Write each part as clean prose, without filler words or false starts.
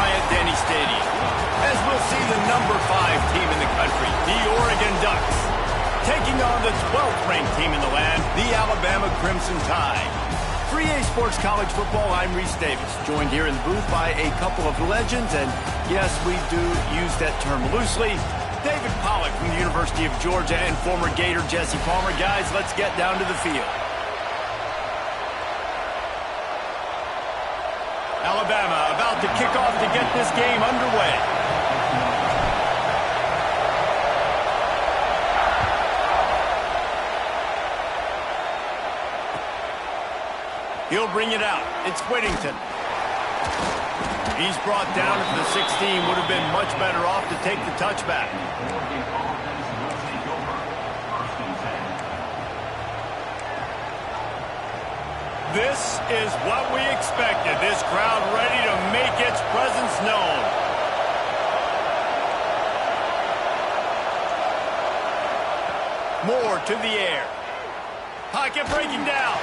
Bryant-Denny Stadium, as we'll see the number 5 team in the country, the Oregon Ducks, taking on the 12th-ranked team in the land, the Alabama Crimson Tide. 3A Sports College Football, I'm Reese Davis, joined here in the booth by a couple of legends, and yes, we do use that term loosely. David Pollack from the University of Georgia and former Gator Jesse Palmer. Guys, let's get down to the field. Alabama about to kick off to get this game underway. He'll bring it out. It's Whittington. He's brought down at the 16. Would have been much better off to take the touchback. This is what we expected. This crowd ready to make its presence known. Moore to the air. Pocket breaking down.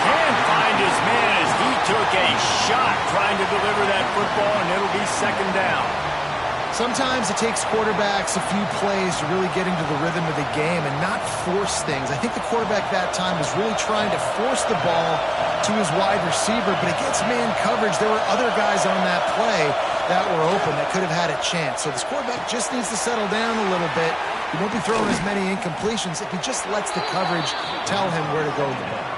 Can't find his man as he took a shot trying to deliver that football, and it'll be second down. Sometimes it takes quarterbacks a few plays to really get into the rhythm of the game and not force things. I think the quarterback that time was really trying to force the ball to his wide receiver, but against man coverage, there were other guys on that play that were open that could have had a chance. So this quarterback just needs to settle down a little bit. He won't be throwing as many incompletions if he just lets the coverage tell him where to go with the ball.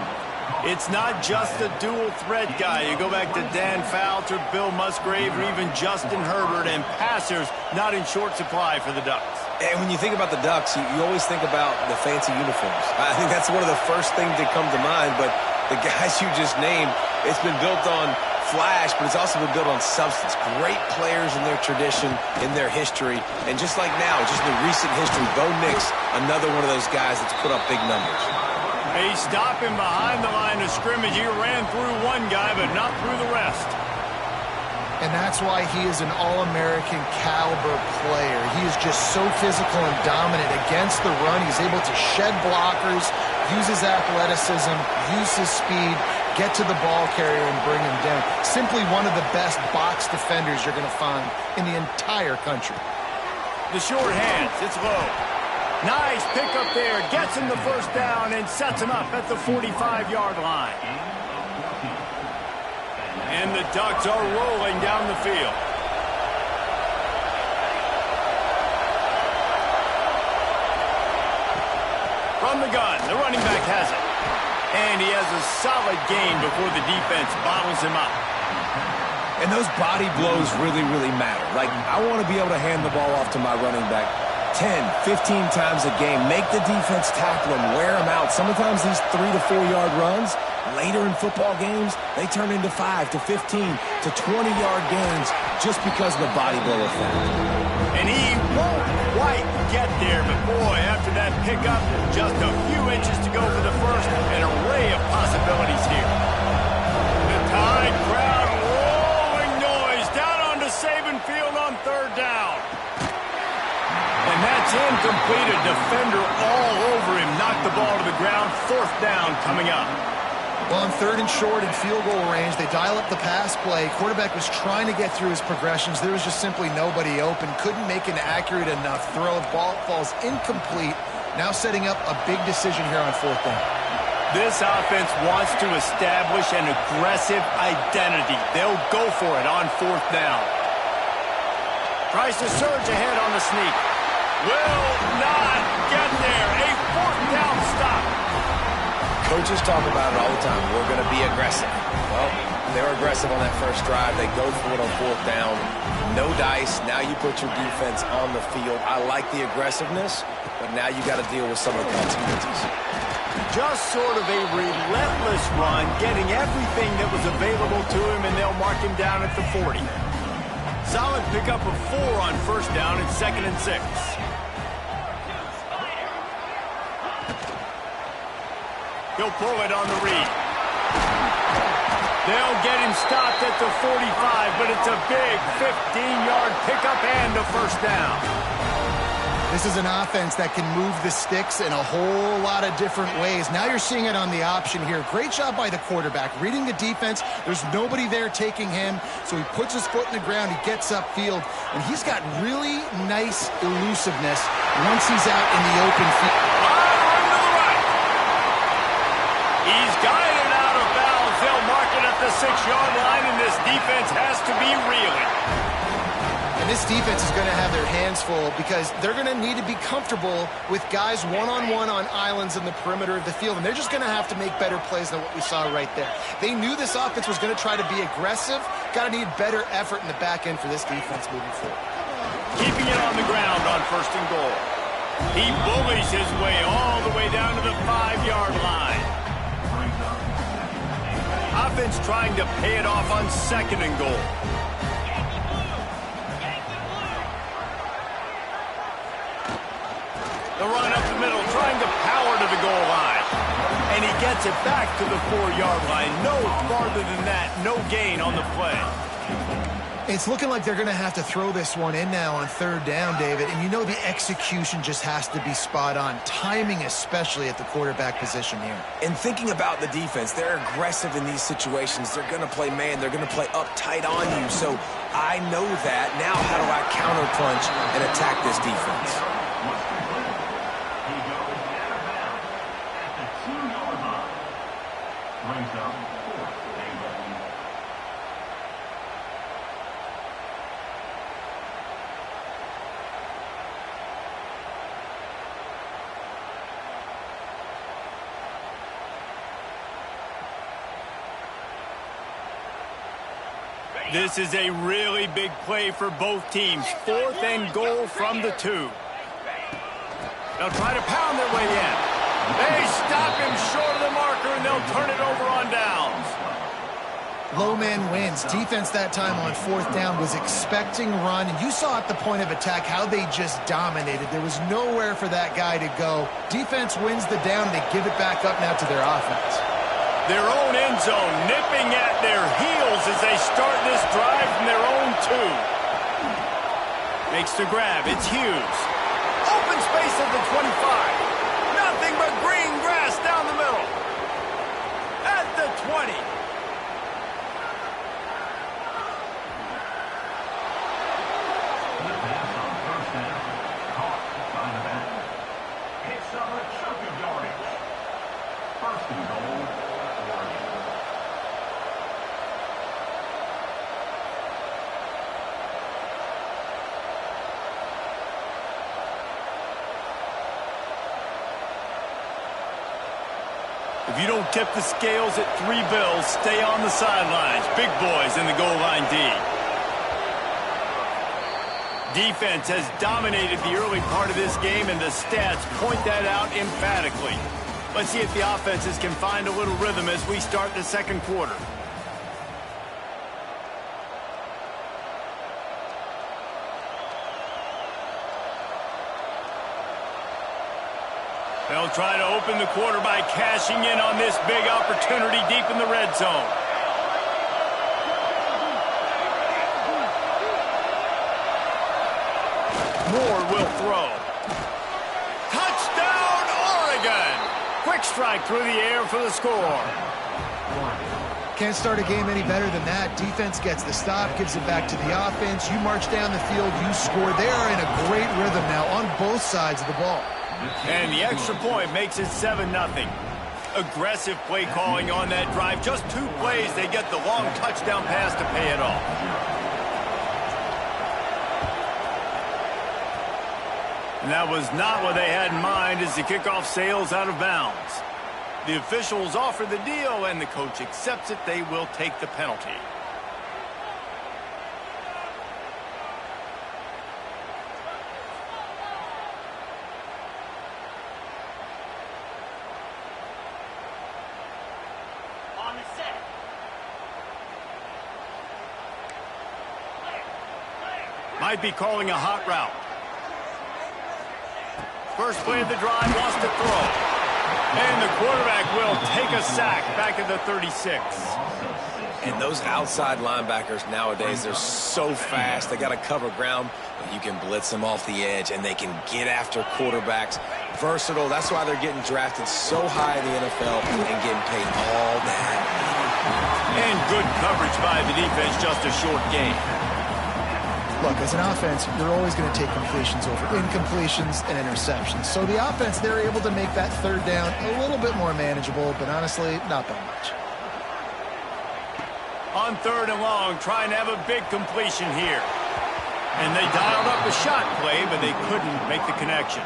It's not just a dual threat guy. You go back to Dan Fouts or Bill Musgrave or even Justin Herbert, and passers not in short supply for the Ducks. And when you think about the Ducks, you always think about the fancy uniforms. I think that's one of the first things that come to mind, but the guys you just named, it's been built on flash, but it's also been built on substance. Great players in their tradition, in their history, and just like now, just in recent history, Bo Nix, another one of those guys that's put up big numbers. He's stopping behind the line of scrimmage. He ran through one guy, but not through the rest. And that's why he is an All-American caliber player. He is just so physical and dominant against the run. He's able to shed blockers, use his athleticism, use his speed, get to the ball carrier and bring him down. Simply one of the best box defenders you're going to find in the entire country. The short hands, it's low. Nice pickup there, gets him the first down and sets him up at the 45-yard line. And the Ducks are rolling down the field. From the gun, the running back has it. And he has a solid gain before the defense bottles him up. And those body blows really, really matter. Like, I want to be able to hand the ball off to my running back 10, 15 times a game. Make the defense tackle him, wear him out. Sometimes these 3 to 4 yard runs, later in football games, they turn into 5 to 15 to 20 yard gains just because of the body blow effect. And he won't quite get there, but boy, after that pickup, just a few inches to go for the first. An array of possibilities here. The Tide crowd rolling noise down onto Saban Field on third down. And that's incomplete. A defender all over him. Knocked the ball to the ground. Fourth down coming up. Well, on third and short in field goal range, they dial up the pass play. Quarterback was trying to get through his progressions. There was just simply nobody open. Couldn't make an accurate enough throw. Ball falls incomplete. Now setting up a big decision here on fourth down. This offense wants to establish an aggressive identity. They'll go for it on fourth down. Tries to surge ahead on the sneak. Will not get there. A fourth down stop. Coaches talk about it all the time. We're going to be aggressive. Well, they're aggressive on that first drive. They go for it on fourth down. No dice. Now you put your defense on the field. I like the aggressiveness, but now you got to deal with some of the consequences. Just sort of a relentless run, getting everything that was available to him, and they'll mark him down at the 40. Solid pickup of 4 on first down and 2nd and 6. He'll pull it on the read. They'll get him stopped at the 45, but it's a big 15-yard pickup and a first down. This is an offense that can move the sticks in a whole lot of different ways. Now you're seeing it on the option here. Great job by the quarterback. Reading the defense, there's nobody there taking him, so he puts his foot in the ground, he gets upfield, and he's got really nice elusiveness once he's out in the open field. He's guided out of bounds. They'll mark it at the 6-yard line, and this defense has to be reeling. And this defense is going to have their hands full because they're going to need to be comfortable with guys one-on-one on islands in the perimeter of the field, and they're just going to have to make better plays than what we saw right there. They knew this offense was going to try to be aggressive. Got to need better effort in the back end for this defense moving forward. Keeping it on the ground on 1st and goal. He bullies his way all the way down to the 5-yard line. Offense trying to pay it off on 2nd and goal. The run up the middle, trying to power to the goal line. And he gets it back to the 4-yard line. No farther than that, no gain on the play. It's looking like they're going to have to throw this one in now on 3rd down, David. And you know the execution just has to be spot on. Timing especially at the quarterback position here. And thinking about the defense, they're aggressive in these situations. They're going to play man. They're going to play up tight on you. So I know that. Now how do I counterpunch and attack this defense? This is a really big play for both teams. 4th and goal from the 2. They'll try to pound their way in. They stop him short of the marker, and they'll turn it over on downs. Low man wins. Defense that time on 4th down was expecting run, and you saw at the point of attack how they just dominated. There was nowhere for that guy to go. Defense wins the down, and they give it back up now to their offense. Their own end zone nipping at their heels as they start this drive from their own 2. Makes the grab. It's Hughes. Open space at the 25. Nothing but green grass down the middle. At the 20. Picks up a chunk of yardage. 1st and goal. If you don't tip the scales at 3 bills, stay on the sidelines. Big boys in the goal line D. Defense has dominated the early part of this game, and the stats point that out emphatically. Let's see if the offenses can find a little rhythm as we start the 2nd quarter. They'll try to open the quarter by cashing in on this big opportunity deep in the red zone. Moore will throw. Touchdown, Oregon! Quick strike through the air for the score. Can't start a game any better than that. Defense gets the stop, gives it back to the offense. You march down the field, you score. They are in a great rhythm now on both sides of the ball. And the extra point makes it 7-0. Aggressive play calling on that drive. Just 2 plays, they get the long touchdown pass to pay it off. And that was not what they had in mind as the kickoff sails out of bounds. The officials offer the deal, and the coach accepts it. They will take the penalty. Might be calling a hot route. First play of the drive, wants to throw. And the quarterback will take a sack back at the 36. And those outside linebackers nowadays, they're so fast. They got to cover ground, but you can blitz them off the edge, and they can get after quarterbacks. Versatile. That's why they're getting drafted so high in the NFL and getting paid all that. And good coverage by the defense, just a short game. Look, as an offense, you're always going to take completions over incompletions and interceptions. So the offense, they're able to make that third down a little bit more manageable, but honestly, not that much. On 3rd and long, trying to have a big completion here. And they dialed up a shot play, but they couldn't make the connection.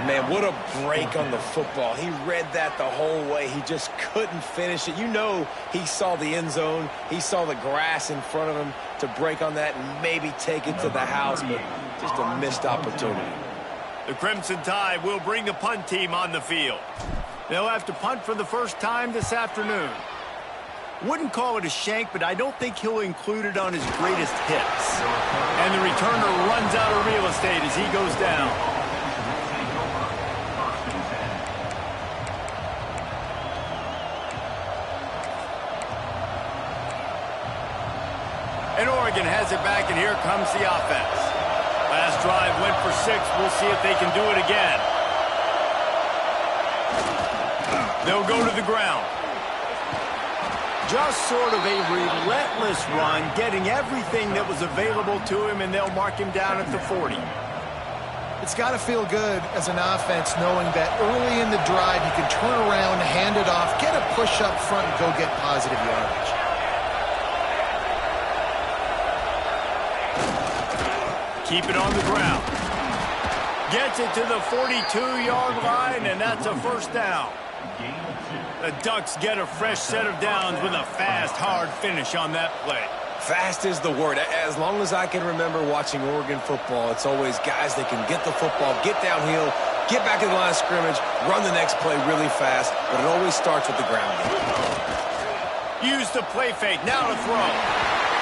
Man, what a break on the football. He read that the whole way. He just couldn't finish it. You know he saw the end zone. He saw the grass in front of him to break on that and maybe take it to the house, but just a missed opportunity. The Crimson Tide will bring the punt team on the field. They'll have to punt for the first time this afternoon. Wouldn't call it a shank, but I don't think he'll include it on his greatest hits. And the returner runs out of real estate as he goes down. And Oregon has it back, and here comes the offense. Last drive went for 6. We'll see if they can do it again. They'll go to the ground. Just sort of a relentless run, getting everything that was available to him, and they'll mark him down at the 40. It's got to feel good as an offense knowing that early in the drive you can turn around, hand it off, get a push up front, and go get positive yardage. Keep it on the ground. Gets it to the 42-yard line, and that's a first down. The Ducks get a fresh set of downs with a fast, hard finish on that play. Fast is the word. As long as I can remember watching Oregon football, it's always guys that can get the football, get downhill, get back in the line of scrimmage, run the next play really fast, but it always starts with the ground game. Use the play fake. Now to throw.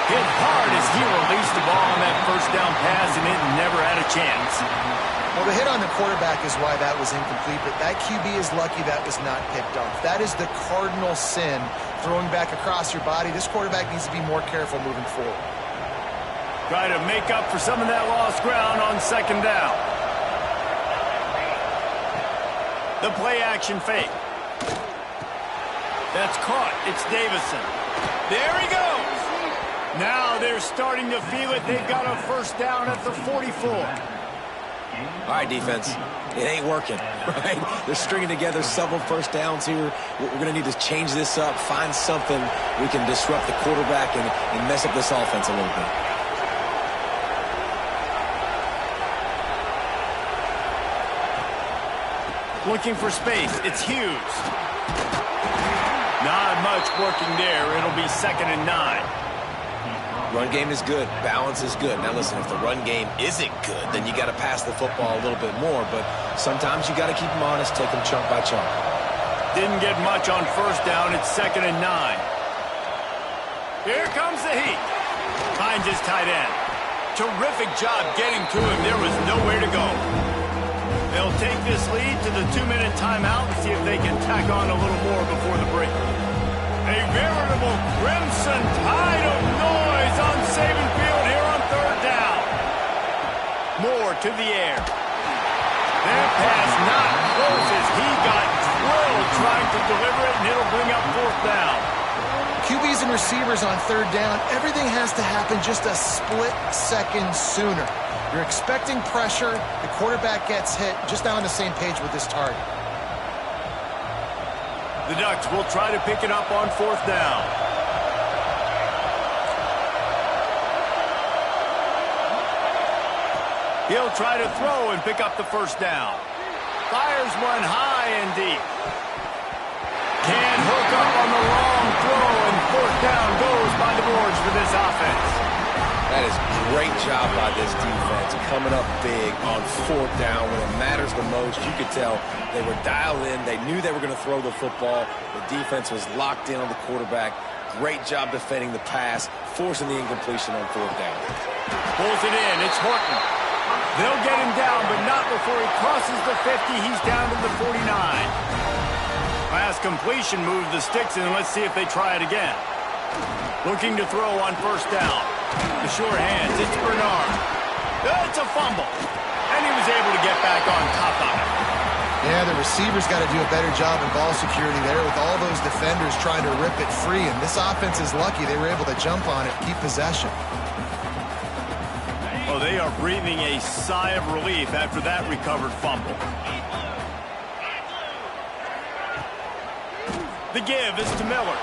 Hit hard as he released the ball on that first down pass, and it never had a chance. Well, the hit on the quarterback is why that was incomplete, but that QB is lucky that was not picked off. That is the cardinal sin, throwing back across your body. This quarterback needs to be more careful moving forward. Try to make up for some of that lost ground on 2nd down. The play action fake. That's caught. It's Davison. There he goes. Now they're starting to feel it. They've got a first down at the 44. All right, defense, it ain't working, right? They're stringing together several first downs here. We're going to need to change this up, find something we can disrupt the quarterback and mess up this offense a little bit. Looking for space. It's Hughes. Not much working there. It'll be 2nd and 9. Run game is good. Balance is good. Now, listen, if the run game isn't good, then you got to pass the football a little bit more. But sometimes you got to keep them honest, take them chunk by chunk. Didn't get much on first down. It's 2nd and 9. Here comes the heat. Finds his tight end. Terrific job getting to him. There was nowhere to go. They'll take this lead to the 2-minute timeout and see if they can tack on a little more before the break. A veritable Crimson Tide of noise on Saban Field here on 3rd down. Moore to the air. Their pass not close as he got drilled trying to deliver it, and it'll bring up 4th down. QBs and receivers on 3rd down, everything has to happen just a split second sooner. You're expecting pressure, the quarterback gets hit, just not on the same page with this target. The Ducks will try to pick it up on 4th down. He'll try to throw and pick up the first down. Fires one high and deep. Can't hook up on the long throw, and 4th down goes by the boards for this offense. That is great job by this defense, coming up big on 4th down when it matters the most. You could tell they were dialed in. They knew they were going to throw the football. The defense was locked in on the quarterback. Great job defending the pass, forcing the incompletion on 4th down. Pulls it in. It's Horton. They'll get him down, but not before he crosses the 50. He's down to the 49. Pass completion moves the sticks in, and let's see if they try it again. Looking to throw on first down. The sure hands, it's Bernard. It's a fumble. And he was able to get back on top of it. Yeah, the receiver's got to do a better job in ball security there with all those defenders trying to rip it free. And this offense is lucky they were able to jump on it, keep possession. Oh, they are breathing a sigh of relief after that recovered fumble. The give is to Miller.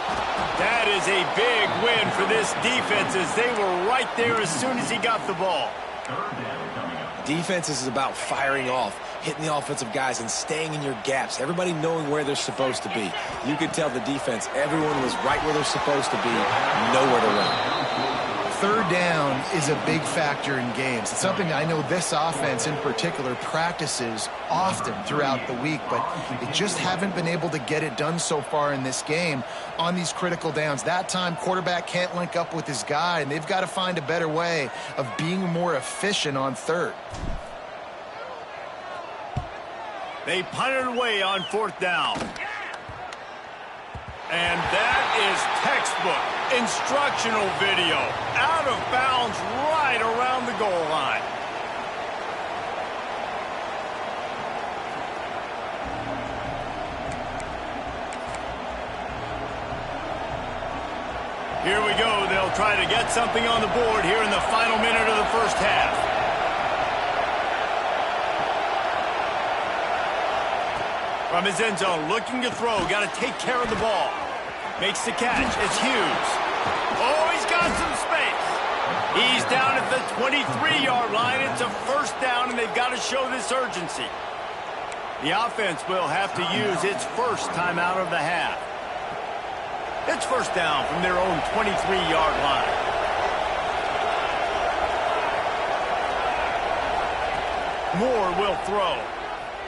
That is a big win for this defense as they were right there as soon as he got the ball. Defense is about firing off, hitting the offensive guys, and staying in your gaps. Everybody knowing where they're supposed to be. You could tell the defense, everyone was right where they're supposed to be, nowhere to run. Third down is a big factor in games. It's something I know this offense in particular practices often throughout the week, but they just haven't been able to get it done so far in this game on these critical downs. That time, quarterback can't link up with his guy, and they've got to find a better way of being more efficient on third. They punted away on fourth down. And that is textbook instructional video. Out of bounds right around the goal line. Here we go. They'll try to get something on the board here in the final minute of the first half. From his end zone, looking to throw. Got to take care of the ball. Makes the catch. It's Hughes. Oh, he's got some space. He's down at the 23-yard line. It's a first down, and they've got to show this urgency. The offense will have to use its first timeout of the half. It's first down from their own 23-yard line. Moore will throw.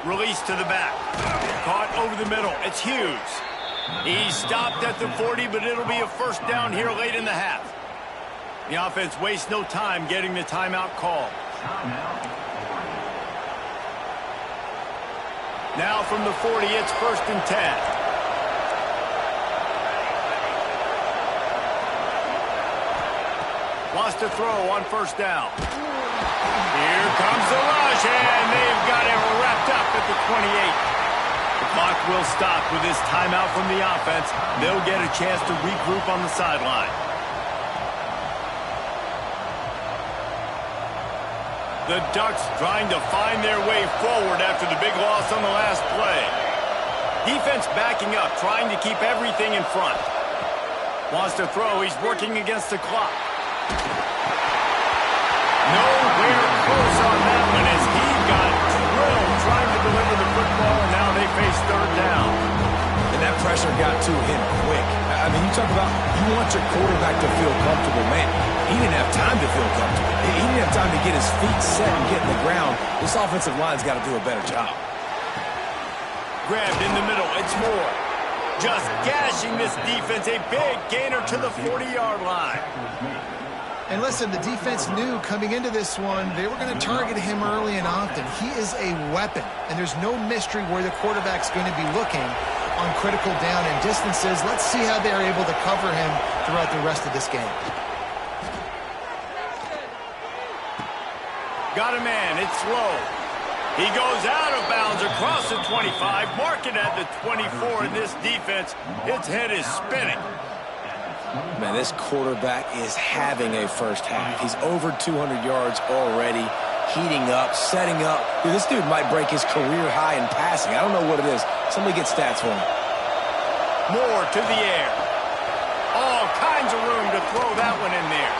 Release to the back. Caught over the middle. It's Hughes. He stopped at the 40, but it'll be a first down here late in the half. The offense wastes no time getting the timeout called. Now from the 40, it's first and 10. Wants to throw on first down. Here comes the rush, and they've got it wrapped up at the 28. The clock will stop with this timeout from the offense. They'll get a chance to regroup on the sideline. The Ducks trying to find their way forward after the big loss on the last play. Defense backing up, trying to keep everything in front. Wants to throw. He's working against the clock. Nowhere close on that one as he got drilled trying to deliver the football, and now they face third down. And that pressure got to him quick. I mean, you talk about you want your quarterback to feel comfortable. Man, he didn't have time to feel comfortable. He didn't have time to get his feet set and get in the ground. This offensive line's got to do a better job. Grabbed in the middle. It's Moore. Just gashing this defense. A big gainer to the 40-yard line. And listen, the defense knew coming into this one, they were going to target him early and often. He is a weapon, and there's no mystery where the quarterback's going to be looking on critical down and distances. Let's see how they're able to cover him throughout the rest of this game. Got a man. It's low. He goes out of bounds across the 25, mark it at the 24, and this defense, its head is spinning. Man, this quarterback is having a first half. He's over 200 yards already, heating up, setting up. Dude, this dude might break his career high in passing. I don't know what it is. Somebody get stats for him. Moore to the air. All kinds of room to throw that one in there.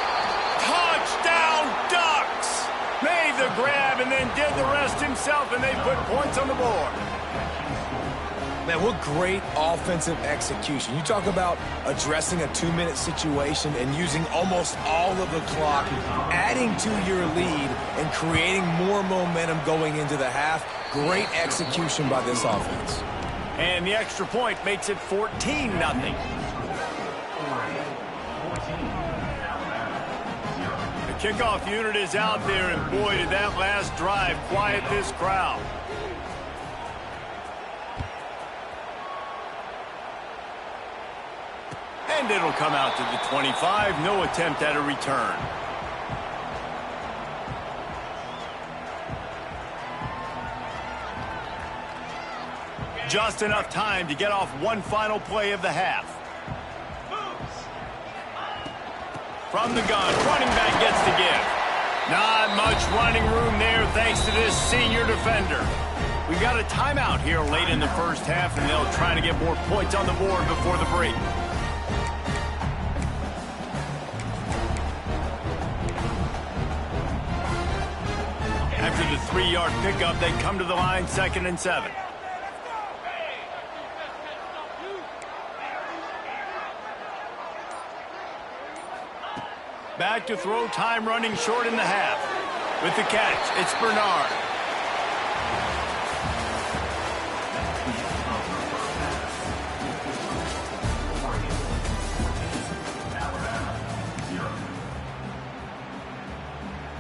Touchdown, Ducks! Made the grab and then did the rest himself, and they put points on the board. Man, what great offensive execution. You talk about addressing a 2-minute situation and using almost all of the clock, adding to your lead and creating more momentum going into the half. Great execution by this offense. And the extra point makes it 14-0. The kickoff unit is out there, and boy, did that last drive quiet this crowd. And And it'll come out to the 25. No attempt at a return. Just enough time to get off one final play of the half. From the gun, running back gets to give. Not much running room there thanks to this senior defender. We've got a timeout here late in the first half, and they'll try to get more points on the board before the break. After the 3-yard pickup, they come to the line 2nd and 7. Back to throw, time running short in the half. With the catch, it's Bernard.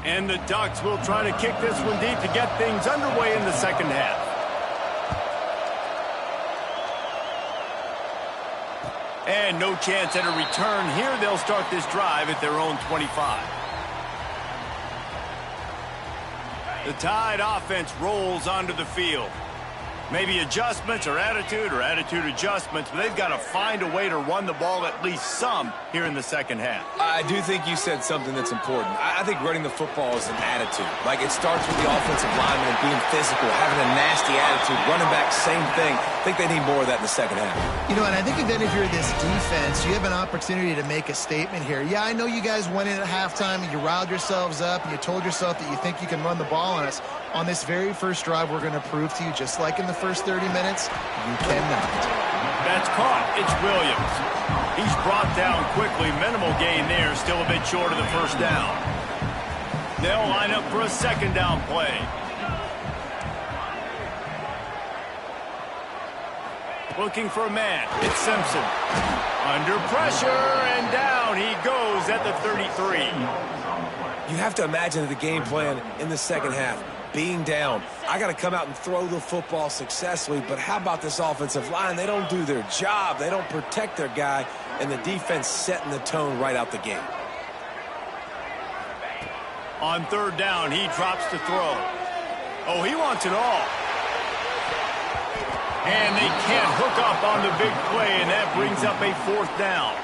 And the Ducks will try to kick this one deep to get things underway in the second half. And no chance at a return here. They'll start this drive at their own 25. The Tide offense rolls onto the field. Maybe adjustments or attitude adjustments, but they've got to find a way to run the ball at least some here in the second half. I do think you said something that's important. I think running the football is an attitude. Like, it starts with the offensive lineman being physical, having a nasty attitude. Running back, same thing. I think they need more of that in the second half. You know, and I think then if you're this defense, you have an opportunity to make a statement here. Yeah, I know you guys went in at halftime and you riled yourselves up and you told yourself that you think you can run the ball on us. On this very first drive, we're going to prove to you, just like in the first 30 minutes, you cannot. That's caught. It's Williams. He's brought down quickly. Minimal gain there. Still a bit short of the first down. They'll line up for a second down play. Looking for a man. It's Simpson. Under pressure, and down he goes at the 33. You have to imagine the game plan in the second half. Being down, I got to come out and throw the football successfully, but how about this offensive line? They don't do their job. They don't protect their guy, and the defense setting the tone right out the gate. On third down, he drops to throw. Oh, he wants it all. And they can't hook up on the big play, and that brings up a 4th down.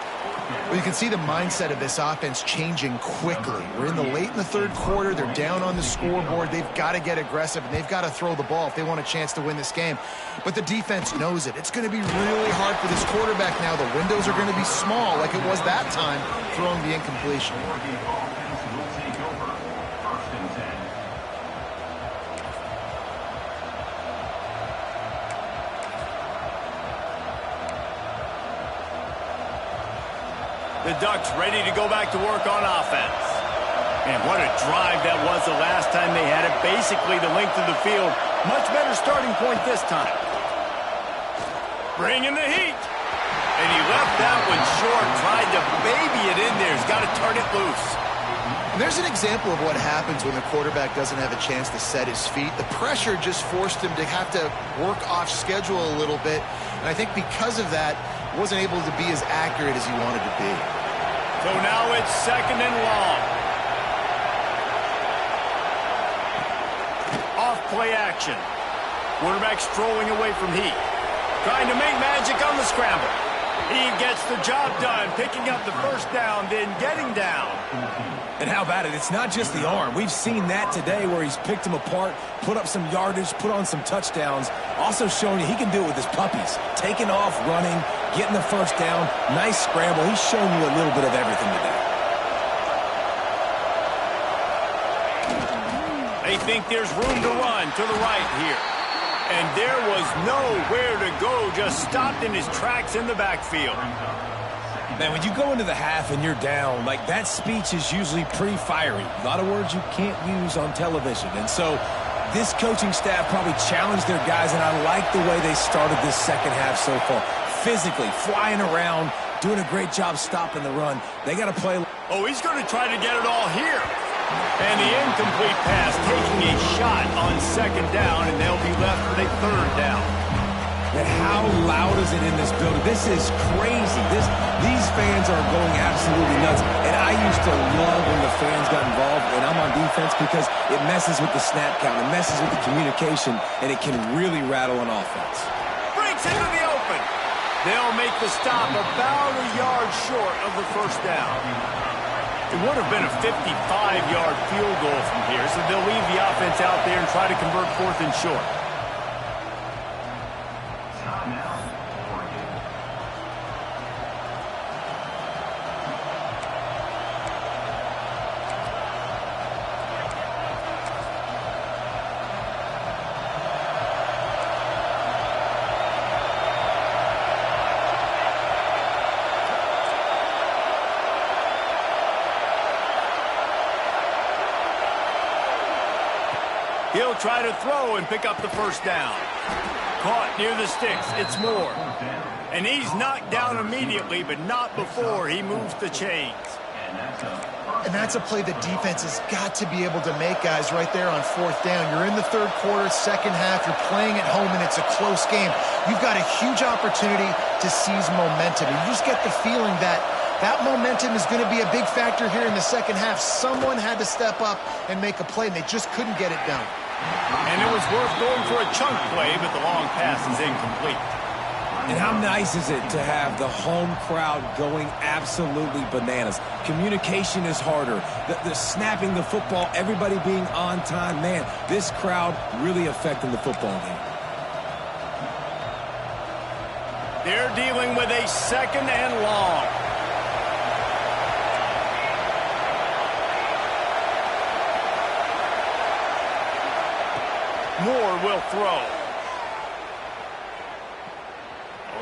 Well, you can see the mindset of this offense changing quickly. We're in the late in the third quarter. They're down on the scoreboard. They've got to get aggressive, and they've got to throw the ball if they want a chance to win this game. But the defense knows it. It's going to be really hard for this quarterback now. The windows are going to be small like it was that time, throwing the incompletion. The Ducks ready to go back to work on offense. And what a drive that was the last time they had it. Basically the length of the field. Much better starting point this time. Bringing the heat. And he left that one short. Tried to baby it in there. He's got to turn it loose. And there's an example of what happens when the quarterback doesn't have a chance to set his feet. The pressure just forced him to have to work off schedule a little bit. And I think because of that, wasn't able to be as accurate as he wanted to be. So now it's 2nd and long. Off play action. Quarterback strolling away from heat. Trying to make magic on the scramble. He gets the job done, picking up the first down, then getting down. And how about it? It's not just the arm. We've seen that today where he's picked them apart, put up some yardage, put on some touchdowns. Also showing you he can do it with his puppies. Taking off, running, getting the first down. Nice scramble. He's shown you a little bit of everything today. They think there's room to run to the right here. And there was nowhere to go, just stopped in his tracks in the backfield. Man, when you go into the half and you're down, like, that speech is usually pretty fiery. A lot of words you can't use on television. And so this coaching staff probably challenged their guys, and I like the way they started this second half so far. Physically, flying around, doing a great job stopping the run. They got to play. Oh, he's going to try to get it all here. And the incomplete pass taking a shot on 2nd down, and they'll be left with a 3rd down. And how loud is it in this building? This is crazy. These fans are going absolutely nuts. And I used to love when the fans got involved, and I'm on defense because it messes with the snap count, it messes with the communication, and it can really rattle an offense. Breaks into the open. They'll make the stop about a yard short of the first down. It would have been a 55-yard field goal from here, so they'll leave the offense out there and try to convert 4th and short. He'll try to throw and pick up the first down. Caught near the sticks. It's Moore. And he's knocked down immediately, but not before he moves the chains. And that's a play the defense has got to be able to make, guys, right there on 4th down. You're in the 3rd quarter, 2nd half. You're playing at home, and it's a close game. You've got a huge opportunity to seize momentum. And you just get the feeling that that momentum is going to be a big factor here in the 2nd half. Someone had to step up and make a play, and they just couldn't get it done. And it was worth going for a chunk play, but the long pass is incomplete. And how nice is it to have the home crowd going absolutely bananas? Communication is harder. The snapping the football, everybody being on time. Man, this crowd really affecting the football game. They're dealing with a 2nd and long. Moore will throw.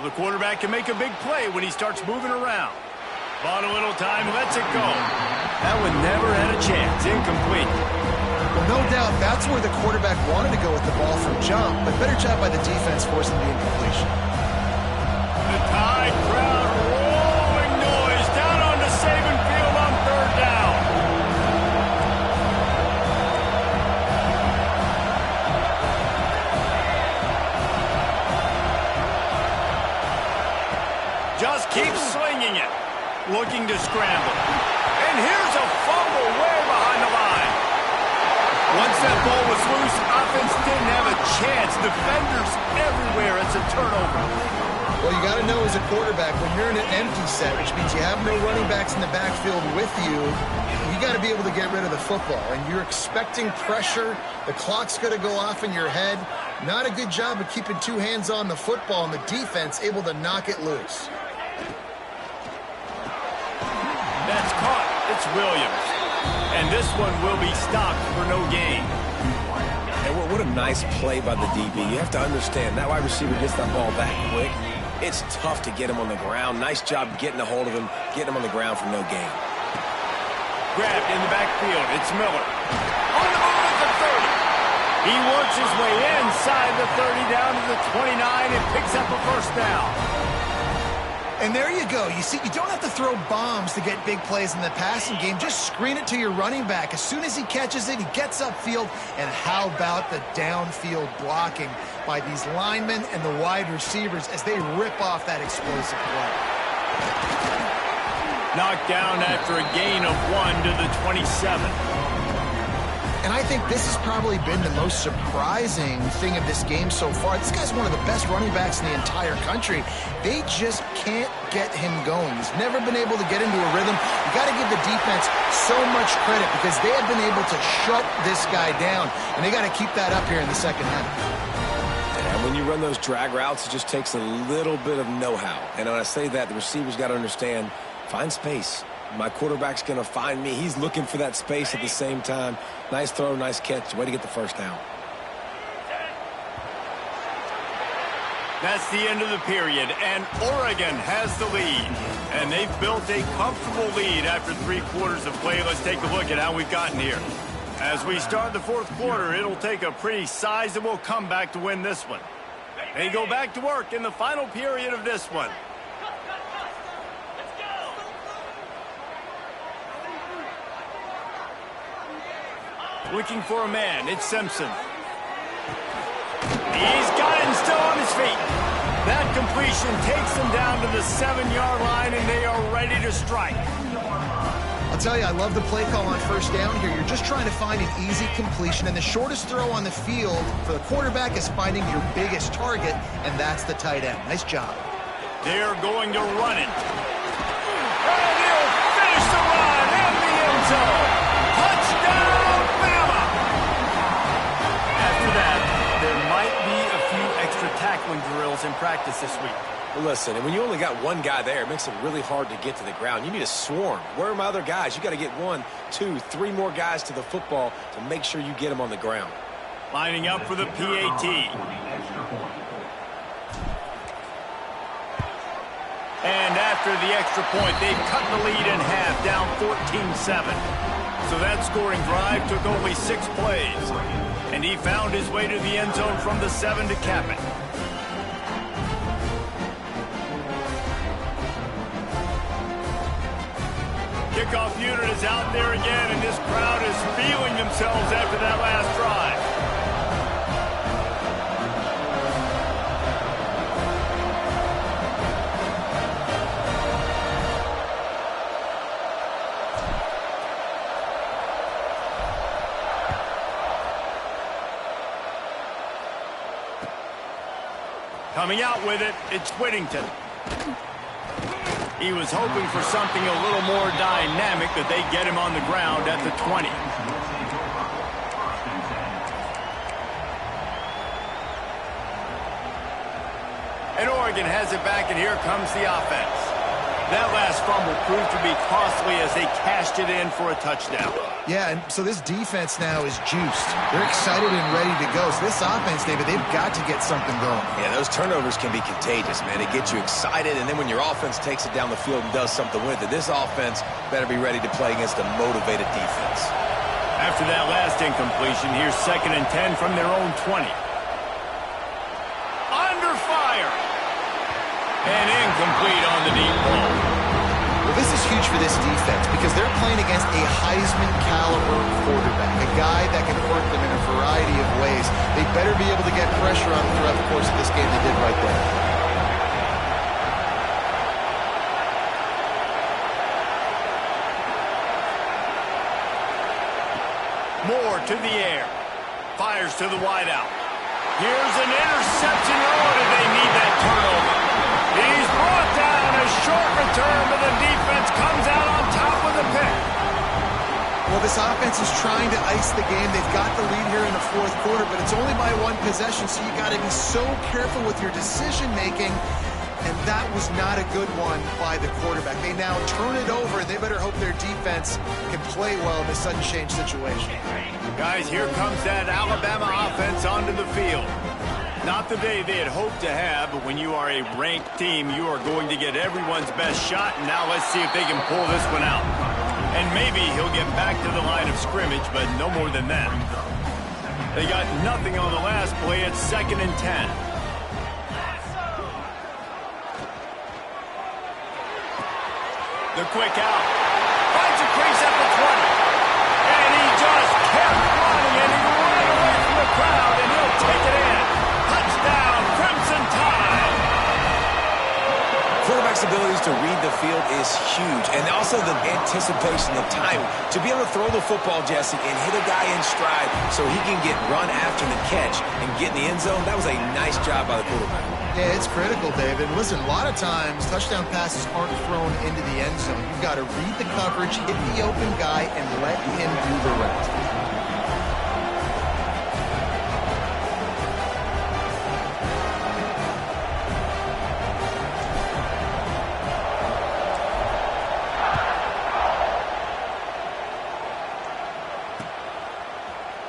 The quarterback can make a big play when he starts moving around. Bought a little time, lets it go. That one never had a chance. Incomplete. Well, no doubt that's where the quarterback wanted to go with the ball from jump, but better job by the defense forcing the incompletion. The Tide crowd rolling noise down onto Saban Field on 3rd down. Just keeps swinging it. Looking to scramble. And here's a fumble way behind the line. Once that ball was loose, offense didn't have a chance. Defenders everywhere. It's a turnover. Well, you got to know as a quarterback, when you're in an empty set, which means you have no running backs in the backfield with you, you got to be able to get rid of the football. And you're expecting pressure. The clock's going to go off in your head. Not a good job of keeping 2 hands on the football, and the defense able to knock it loose. That's caught. It's Williams. And this one will be stopped for no gain. And what a nice play by the DB. You have to understand, that wide receiver gets that ball that quick. It's tough to get him on the ground. Nice job getting a hold of him, getting him on the ground for no gain. Grabbed in the backfield. It's Miller. On the move at the 30. He works his way inside the 30 down to the 29 and picks up a first down. And there you go. You see, you don't have to throw bombs to get big plays in the passing game. Just screen it to your running back. As soon as he catches it, he gets upfield. And how about the downfield blocking by these linemen and the wide receivers as they rip off that explosive play. Knocked down after a gain of 1 to the 27. And I think this has probably been the most surprising thing of this game so far. This guy's one of the best running backs in the entire country. They just can't get him going. He's never been able to get into a rhythm. You got to give the defense so much credit because they have been able to shut this guy down. And they got to keep that up here in the 2nd half. And when you run those drag routes, it just takes a little bit of know-how. And when I say that, the receivers got to understand, find space. My quarterback's going to find me. He's looking for that space at the same time. Nice throw, nice catch. Way to get the first down. That's the end of the period, and Oregon has the lead. And they've built a comfortable lead after 3 quarters of play. Let's take a look at how we've gotten here. As we start the 4th quarter, it'll take a pretty sizable comeback to win this one. They go back to work in the final period of this one. Looking for a man. It's Simpson. He's got it and still on his feet. That completion takes them down to the 7-yard line, and they are ready to strike. I'll tell you, I love the play call on first down here. You're just trying to find an easy completion, and the shortest throw on the field for the quarterback is finding your biggest target, and that's the tight end. Nice job. They're going to run it. And he'll finish the run in the end zone. Touchdown, Bama! After that, there might be a few extra tackling drills in practice this week. Well, listen, and when you only got one guy there, it makes it really hard to get to the ground. You need a swarm. Where are my other guys? You got to get 1, 2, 3 more guys to the football to make sure you get them on the ground. Lining up for the PAT. And after the extra point, they've cut the lead in half, down 14-7. So that scoring drive took only 6 plays. And he found his way to the end zone from the 7 to cap it. Kickoff unit is out there again, and this crowd is feeling themselves after that last drive. Coming out with it, it's Whittington. He was hoping for something a little more dynamic, that they get him on the ground at the 20. And Oregon has it back, and here comes the offense. That last fumble proved to be costly as they cashed it in for a touchdown. Yeah, and so this defense now is juiced. They're excited and ready to go. So this offense, David, they've got to get something going. Yeah, those turnovers can be contagious, man. It gets you excited, and then when your offense takes it down the field and does something with it, this offense better be ready to play against a motivated defense. After that last incompletion, here's 2nd and 10 from their own 20. Under fire. And incomplete on the deep ball. Well, this is huge for this defense because they're playing against a Heisman-caliber quarterback, a guy that can hurt them in a variety of ways. They better be able to get pressure on him throughout the course of this game. They did right there. Moore to the air. Fires to the wideout. Here's an interception. Oh, did they need that turnover? He's brought down. A short return, but the defense comes out on top with a pick. Well, this offense is trying to ice the game. They've got the lead here in the 4th quarter, but it's only by 1 possession, so you got to be so careful with your decision-making, and that was not a good one by the quarterback. They now turn it over, and they better hope their defense can play well in this sudden change situation. Guys, here comes that Alabama offense onto the field. Not the day they had hoped to have, but when you are a ranked team, you are going to get everyone's best shot, and now let's see if they can pull this one out. And maybe he'll get back to the line of scrimmage, but no more than that. They got nothing on the last play. It's 2nd and 10. The quick out. Finds a crease at the 20. And he just kept running, and he ran away from the crowd, and he'll take it in. Touchdown, Crimson Tide. Quarterback's abilities to read the field is huge, and also the anticipation, the time to be able to throw the football, Jesse, and hit a guy in stride so he can get run after the catch and get in the end zone. That was a nice job by the quarterback. Yeah, it's critical, David. Listen, a lot of times touchdown passes aren't thrown into the end zone. You've got to read the coverage, hit the open guy, and let him do the rest.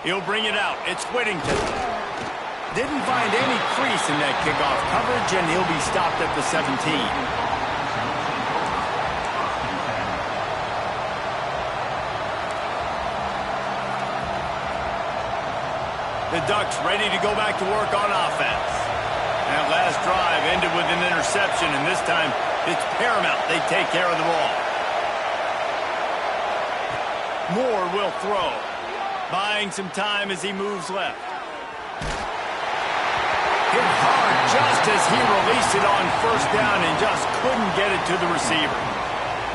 He'll bring it out. It's Whittington. Didn't find any crease in that kickoff coverage, and he'll be stopped at the 17. The Ducks ready to go back to work on offense. That last drive ended with an interception, and this time it's paramount they take care of the ball. Moore will throw. Buying some time as he moves left. Hit hard just as he released it on first down and just couldn't get it to the receiver.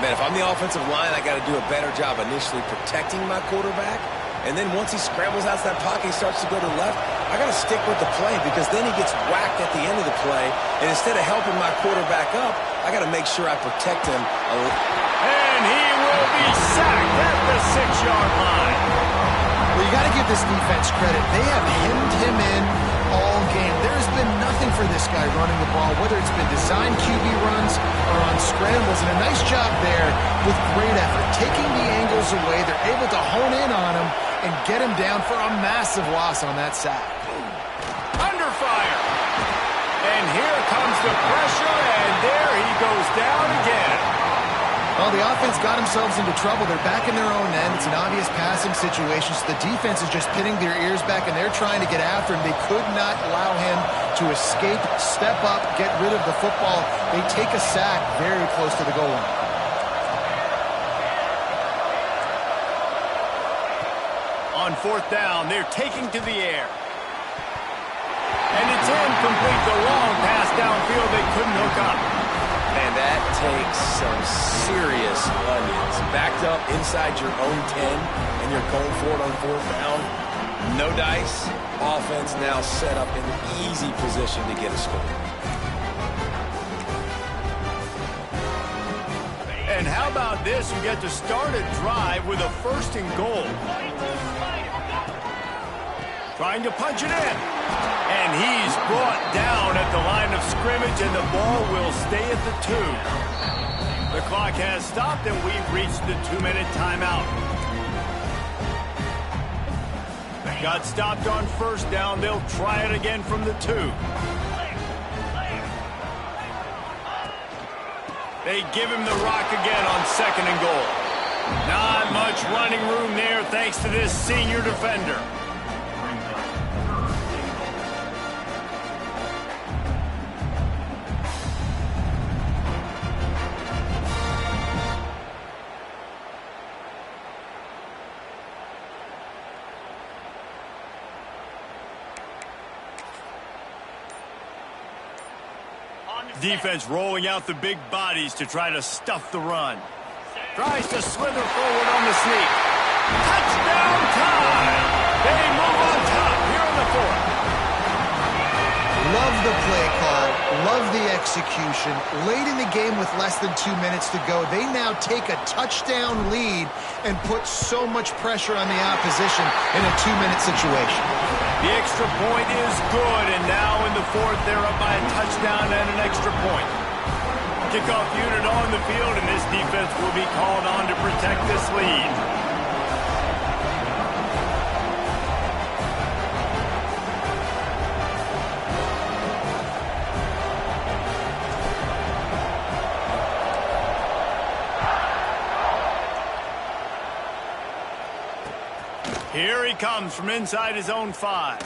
Man, if I'm the offensive line, I got to do a better job initially protecting my quarterback. And then once he scrambles out that pocket, he starts to go to the left, I got to stick with the play because then he gets whacked at the end of the play. And instead of helping my quarterback up, I got to make sure I protect him. And he will be sacked at the 6-yard line. Well, you got to give this defense credit. They have hemmed him in all game. There's been nothing for this guy running the ball, whether it's been designed QB runs or on scrambles. And a nice job there with great effort. Taking the angles away, they're able to hone in on him and get him down for a massive loss on that sack. Under fire. And here comes the pressure, and there he goes down again. Well, the offense got themselves into trouble. They're back in their own end. It's an obvious passing situation, so the defense is just pinning their ears back, and they're trying to get after him. They could not allow him to escape, step up, get rid of the football. They take a sack very close to the goal line. On fourth down, they're taking to the air. And it's incomplete. The long pass downfield they couldn't hook up. Man, that takes some serious onions. Backed up inside your own 10, and you're going for it on fourth down. No dice. Offense now set up in an easy position to get a score. And how about this? You get to start a drive with a 1st and goal. Trying to punch it in. And he's brought down at the line of scrimmage, and the ball will stay at the 2. The clock has stopped, and we've reached the 2-minute timeout. Got stopped on first down. They'll try it again from the 2. They give him the rock again on 2nd and goal. Not much running room there thanks to this senior defender. Defense rolling out the big bodies to try to stuff the run. Tries to slither forward on the sneak. Touchdown time! They move on top here in the 4th. Love the play call. Love the execution. Late in the game with less than 2 minutes to go, they now take a touchdown lead and put so much pressure on the opposition in a 2-minute situation. The extra point is good, and now in the 4th, they're up by a touchdown and an extra point. Kickoff unit on the field, and this defense will be called on to protect this lead. Here he comes from inside his own 5.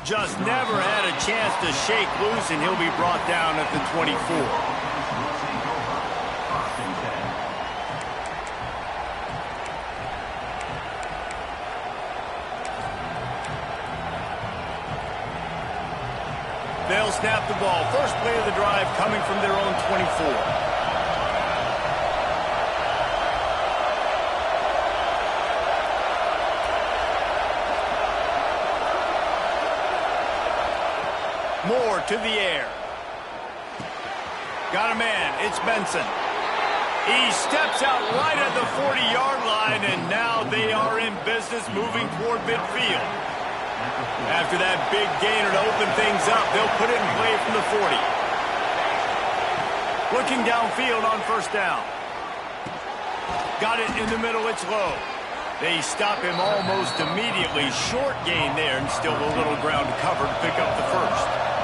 Just never had a chance to shake loose, and he'll be brought down at the 24. They'll snap the ball. First play of the drive coming from their own 24. Moore to the air. Got a man. It's Benson. He steps out right at the 40-yard line, and now they are in business moving toward midfield. After that big gainer to open things up, they'll put it in play from the 40. Looking downfield on first down. Got it in the middle. It's low. They stop him almost immediately. Short gain there, and still a little ground to cover to pick up the 1st.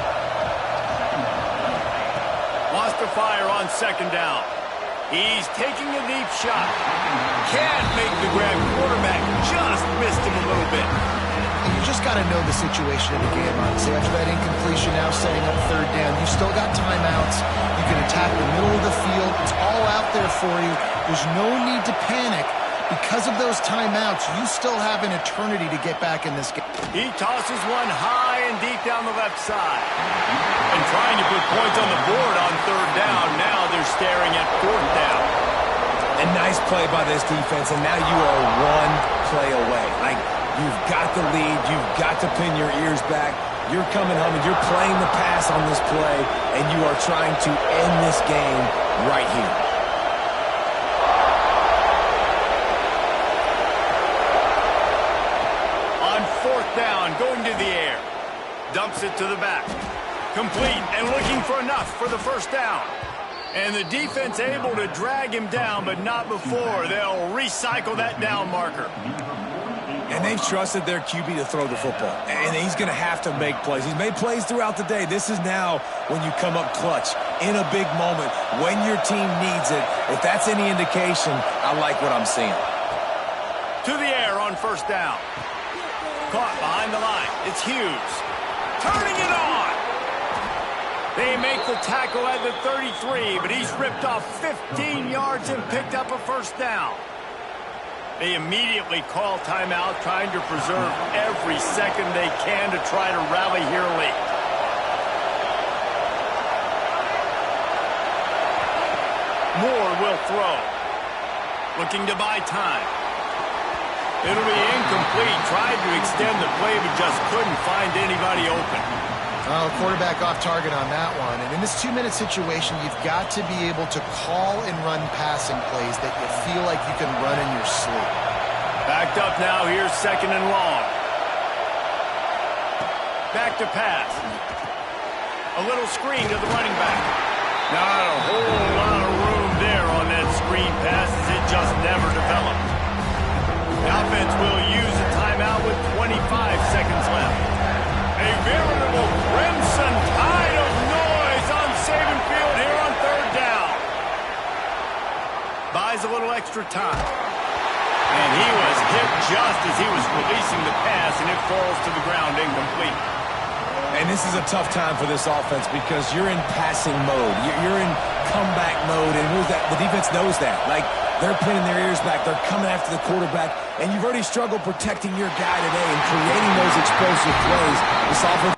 Lost the fire on 2nd down. He's taking a deep shot. Can't make the grab. Quarterback just missed him a little bit. You just got to know the situation of the game, honestly. After that incompletion, now setting up 3rd down. You still got timeouts. You can attack the middle of the field. It's all out there for you. There's no need to panic. Because of those timeouts, you still have an eternity to get back in this game. He tosses one high and deep down the left side. And trying to put points on the board on third down. Now they're staring at fourth down. A nice play by this defense, and now you are one play away. Like, you've got the lead. You've got to pin your ears back. You're coming home, and you're playing the pass on this play, and you are trying to end this game right here. On fourth down, going to the air. Dumps it to the back. Complete and looking for enough for the first down. And the defense able to drag him down, but not before. They'll recycle that down marker. And they've trusted their QB to throw the football. And he's going to have to make plays. He's made plays throughout the day. This is now when you come up clutch in a big moment when your team needs it. If that's any indication, I like what I'm seeing. To the air on first down. Caught behind the line. It's Hughes. Turning it on. They make the tackle at the 33, but he's ripped off 15 yards and picked up a first down. They immediately call timeout, trying to preserve every second they can to try to rally here late. Moore will throw. Looking to buy time. It'll be incomplete. Tried to extend the play, but just couldn't find anybody open. Oh, quarterback off target on that one. And in this 2-minute situation, you've got to be able to call and run passing plays that you feel like you can run in your sleep. Backed up now. Here's second and long. Back to pass. A little screen to the running back. Not a whole lot of room there on that screen pass as it just never developed. The offense will use a timeout with 25 seconds left. A veritable crimson tide of noise on Saban Field here on third down. Buys a little extra time. And he was hit just as he was releasing the pass, and it falls to the ground incomplete. And this is a tough time for this offense because you're in passing mode. You're in comeback mode, and the defense knows that. Like, they're pinning their ears back. They're coming after the quarterback, and you've already struggled protecting your guy today and creating those explosive plays. This offense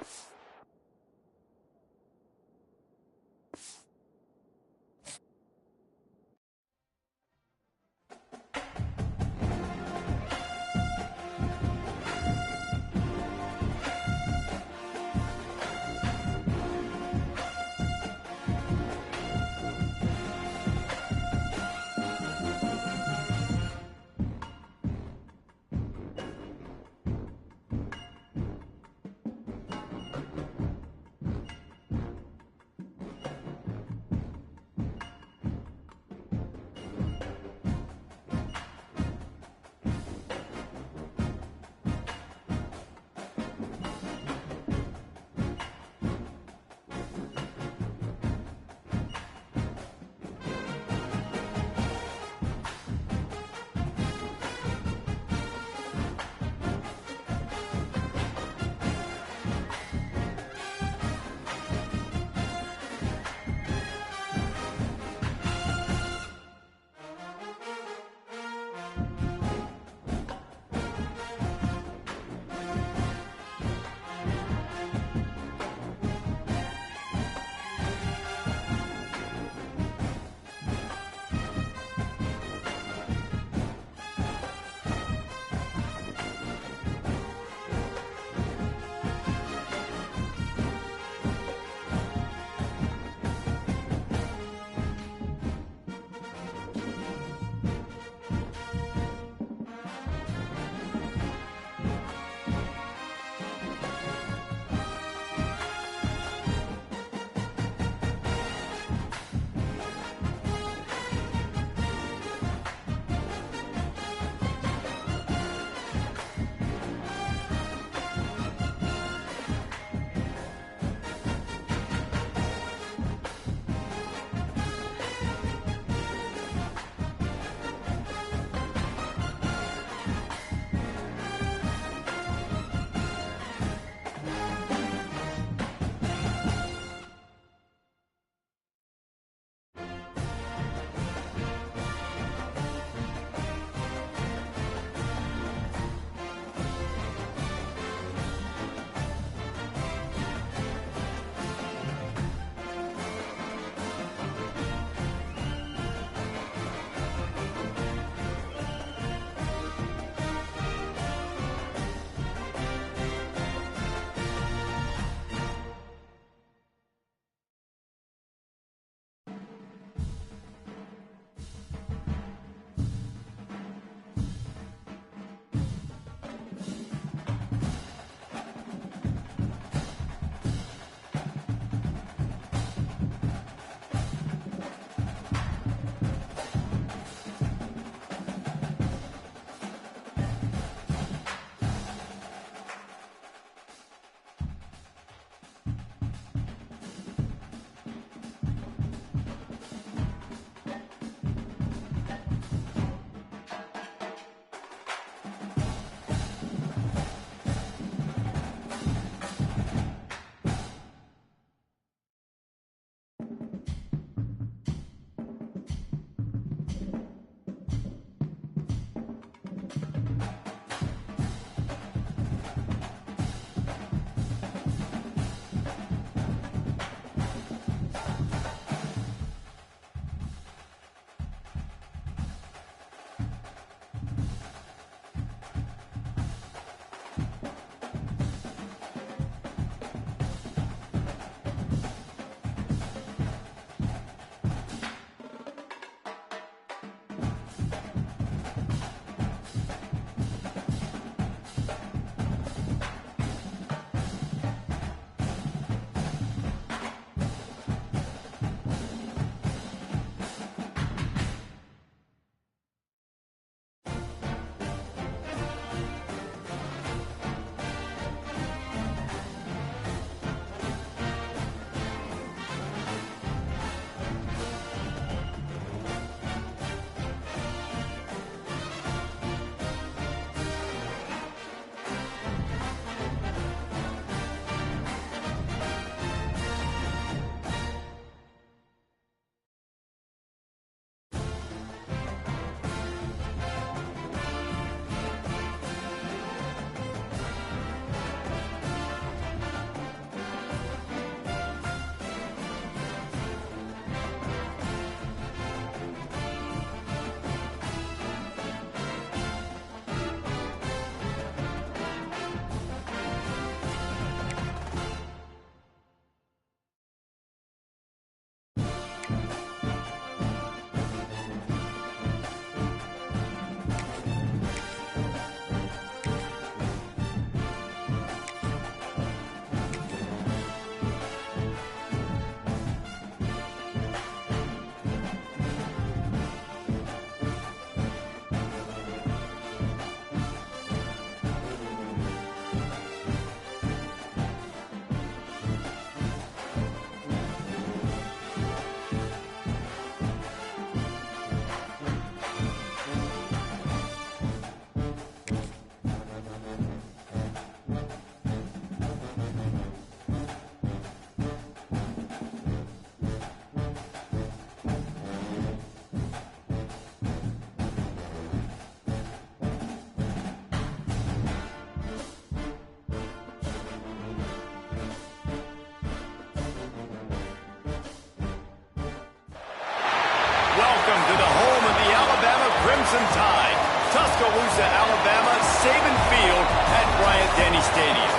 Crimson Tide. Tuscaloosa, Alabama, Saban Field at Bryant-Denny Stadium.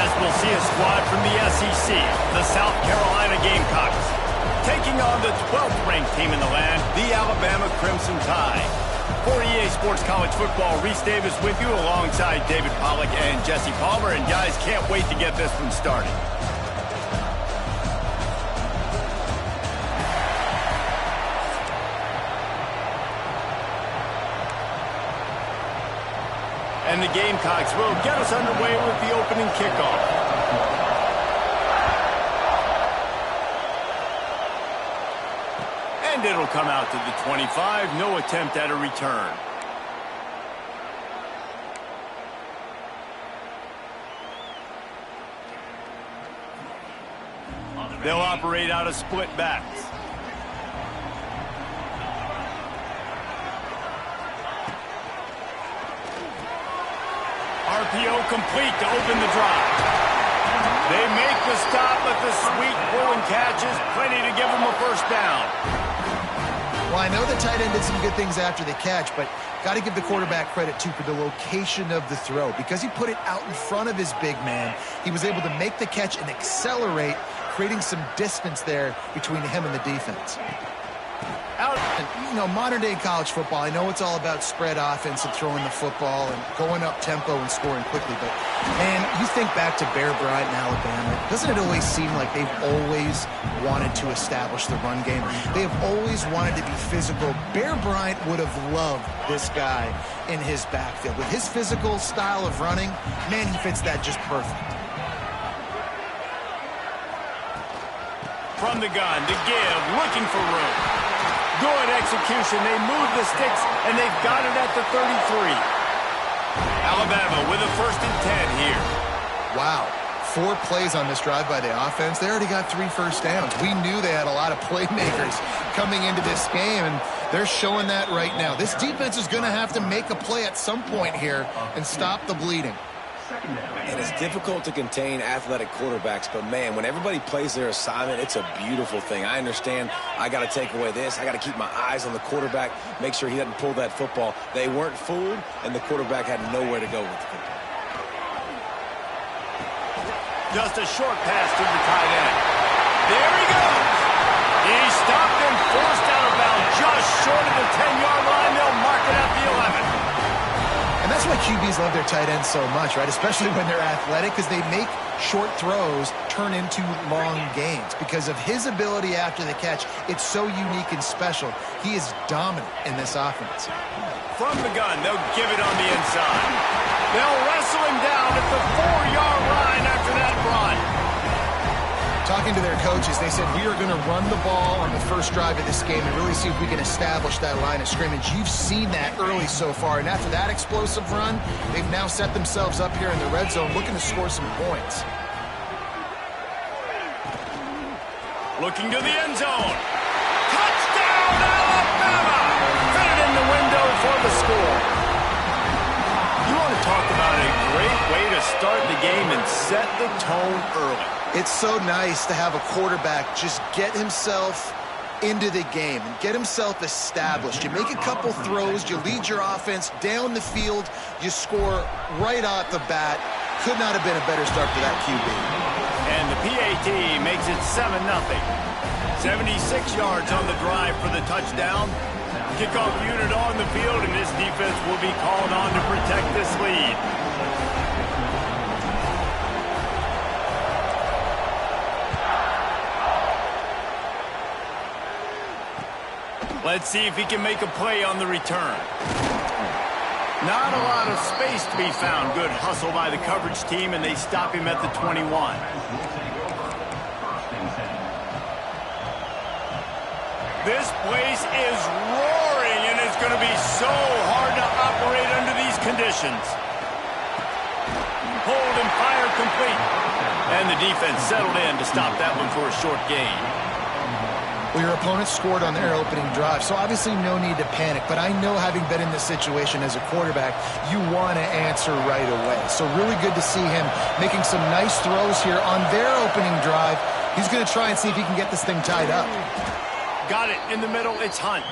As we'll see a squad from the SEC, the South Carolina Gamecocks, taking on the 12th ranked team in the land, the Alabama Crimson Tide. For EA Sports College Football, Reese Davis with you alongside David Pollack and Jesse Palmer. And guys, can't wait to get this one started. And the Gamecocks will get us underway with the opening kickoff. And it'll come out to the 25. No attempt at a return. They'll operate out of split backs. RPO complete to open the drive. They make the stop, but the sweet pulling catch is plenty to give them a first down. Well, I know the tight end did some good things after the catch, but got to give the quarterback credit, too, for the location of the throw. Because he put it out in front of his big man, he was able to make the catch and accelerate, creating some distance there between him and the defense. You know, modern-day college football, I know it's all about spread offense and throwing the football and going up tempo and scoring quickly, but, man, you think back to Bear Bryant in Alabama, doesn't it always seem like they've always wanted to establish the run game? They have always wanted to be physical. Bear Bryant would have loved this guy in his backfield. With his physical style of running, man, he fits that just perfect. From the gun to give, looking for room. Good execution. They move the sticks, and they've got it at the 33. Alabama with a 1st and 10 here. Wow. 4 plays on this drive by the offense. They already got 3 first downs. We knew they had a lot of playmakers coming into this game, and they're showing that right now. This defense is going to have to make a play at some point here and stop the bleeding. And it's difficult to contain athletic quarterbacks, but, man, when everybody plays their assignment, it's a beautiful thing. I understand I got to take away this. I got to keep my eyes on the quarterback, make sure he doesn't pull that football. They weren't fooled, and the quarterback had nowhere to go with the football. Just a short pass to the tight end. There he goes. He stopped and forced out of bounds just short of the 10-yard line. They'll mark it at the 11. And that's why QBs love their tight ends so much, right? Especially when they're athletic, because they make short throws turn into long gains. Because of his ability after the catch, it's so unique and special. He is dominant in this offense. From the gun, they'll give it on the inside. They'll wrestle him down at the 4-yard line after that run. Talking to their coaches, they said, we are going to run the ball on the first drive of this game and really see if we can establish that line of scrimmage. You've seen that early so far, and after that explosive run, they've now set themselves up here in the red zone looking to score some points. Looking to the end zone. Touchdown, Alabama! Fitted in the window for the score. You want to talk about a great way to start the game and set the tone early. It's so nice to have a quarterback just get himself into the game and get himself established. You make a couple throws, you lead your offense down the field, you score right off the bat. Could not have been a better start for that QB. And the PAT makes it 7-0. 76 yards on the drive for the touchdown. Kickoff unit on the field, and this defense will be called on to protect this lead. Let's see if he can make a play on the return. Not a lot of space to be found. Good hustle by the coverage team, and they stop him at the 21. This place is roaring, and it's going to be so hard to operate under these conditions. Hold and fire complete. And the defense settled in to stop that one for a short gain. Well, your opponent scored on their opening drive, so obviously no need to panic. But I know, having been in this situation as a quarterback, you want to answer right away. So really good to see him making some nice throws here on their opening drive. He's going to try and see if he can get this thing tied up. got it in the middle. It's Hunt.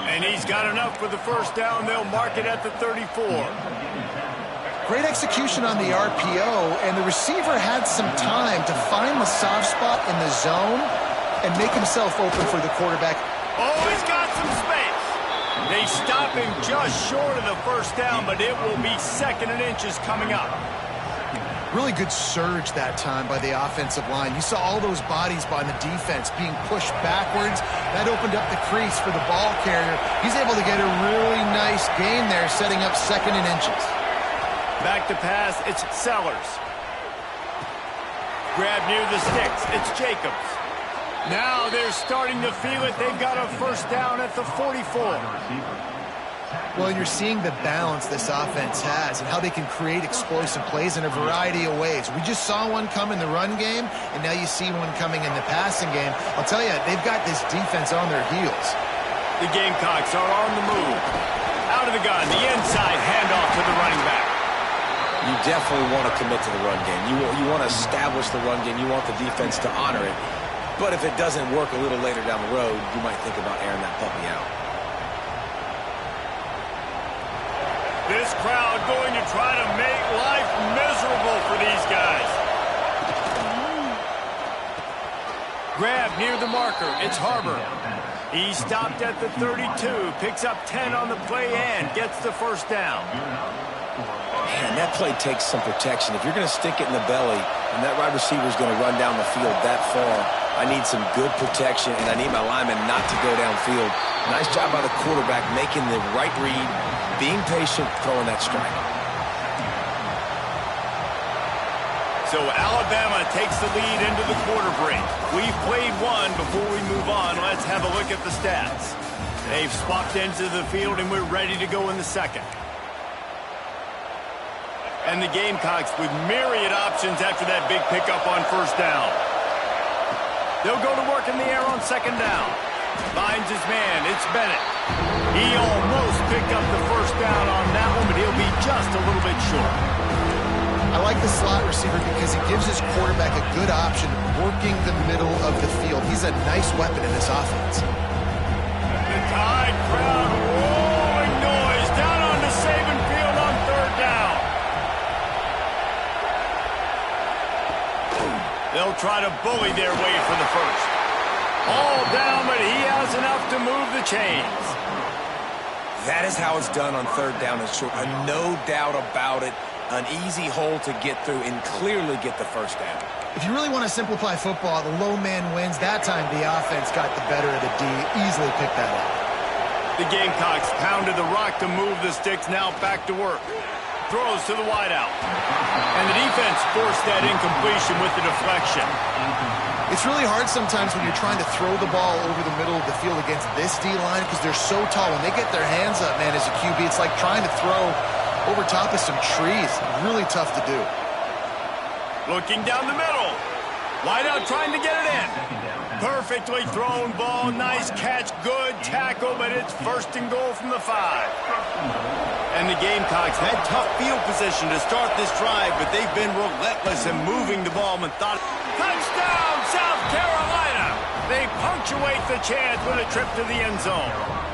And he's got enough for the first down. They'll mark it at the 34. Great execution on the RPO, and the receiver had some time to find the soft spot in the zone and make himself open for the quarterback. Oh, he's got some space. They stop him just short of the first down, but it will be 2nd and inches coming up. Really good surge that time by the offensive line. You saw all those bodies by the defense being pushed backwards. That opened up the crease for the ball carrier. He's able to get a really nice gain there, setting up 2nd and inches. Back to pass, it's Sellers. Grab near the sticks, it's Jacobs. Now they're starting to feel it. They've got a first down at the 44. Well, you're seeing the balance this offense has and how they can create explosive plays in a variety of ways. We just saw one come in the run game, and now you see one coming in the passing game. I'll tell you, they've got this defense on their heels. The Gamecocks are on the move. Out of the gun, the inside handoff to the running back. You definitely want to commit to the run game. You want to establish the run game. You want the defense to honor it. But if it doesn't work a little later down the road, you might think about airing that puppy out. This crowd going to try to make life miserable for these guys. Grab near the marker. It's Harbor. He stopped at the 32, picks up 10 on the play and gets the first down. Man, that play takes some protection. If you're going to stick it in the belly and that wide receiver is going to run down the field that far, I need some good protection, and I need my lineman not to go downfield. Nice job by the quarterback making the right read, being patient, throwing that strike. So Alabama takes the lead into the quarter break. We've played one. Before we move on, let's have a look at the stats. They've swapped into the field, and we're ready to go in the second. And the Gamecocks with myriad options after that big pickup on first down. They'll go to work in the air on 2nd down. Finds his man. It's Bennett. He almost picked up the first down on that one, but he'll be just a little bit short. I like the slot receiver because he gives his quarterback a good option working the middle of the field. He's a nice weapon in this offense. The Tide crowd rolling noise down on the Saban field on 3rd down. They'll try to bully their way for the first. All down, but he has enough to move the chains. That is how it's done on 3rd down and short. No doubt about it. An easy hole to get through and clearly get the first down. If you really want to simplify football, the low man wins. That time the offense got the better of the D. Easily picked that up. The Gamecocks pounded the rock to move the sticks. Now back to work. Throws to the wideout. And the defense forced that incompletion with the deflection. It's really hard sometimes when you're trying to throw the ball over the middle of the field against this D-line because they're so tall. When they get their hands up, man, as a QB, it's like trying to throw over top of some trees. Really tough to do. Looking down the middle. Wideout trying to get it in. Perfectly thrown ball. Nice catch. Good tackle, but it's 1st and goal from the 5. And the Gamecocks had tough field position to start this drive, but they've been relentless in moving the ball. Touchdown, South Carolina! They punctuate the chance with a trip to the end zone.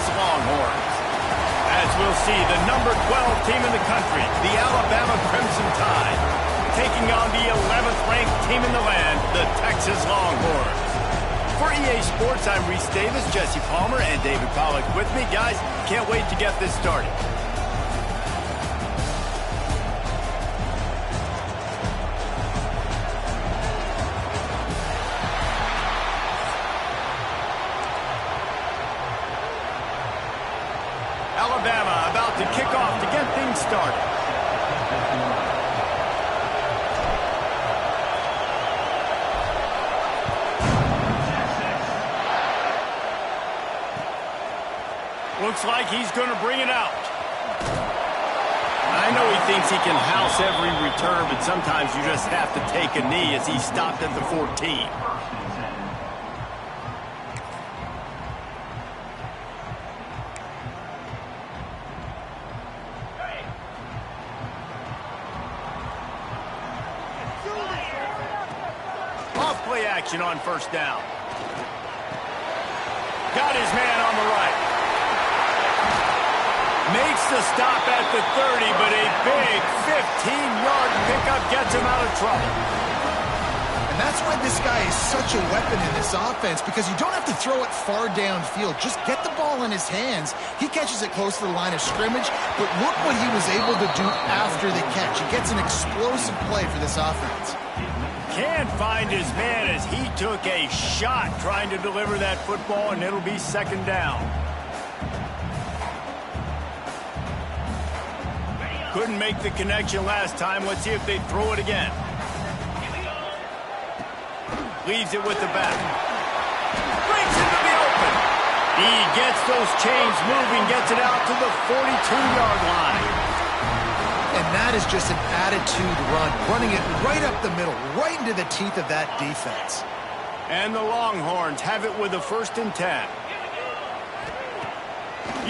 Texas Longhorns. As we'll see, the number 12 team in the country, the Alabama Crimson Tide, taking on the 11th ranked team in the land, the Texas Longhorns. For EA Sports, I'm Reese Davis, Jesse Palmer, and David Pollack with me. Guys, can't wait to get this started. Alabama about to kick off to get things started. Looks like he's going to bring it out. I know he thinks he can house every return, but sometimes you just have to take a knee as he stopped at the 14. Off-play action on first down. Got his man on the right. Makes the stop at the 30, but a big 15-yard pickup gets him out of trouble. And that's why this guy is such a weapon in this offense, because you don't have to throw it far downfield. Just get the ball in his hands. He catches it close to the line of scrimmage, but look what he was able to do after the catch. He gets an explosive play for this offense. Can't find his man as he took a shot trying to deliver that football, and it'll be second down. Couldn't make the connection last time. Let's see if they throw it again. Leaves it with the back. Breaks into the open. He gets those chains moving, gets it out to the 42-yard line. And that is just an attitude run, running it right up the middle, right into the teeth of that defense. And the Longhorns have it with a 1st and 10.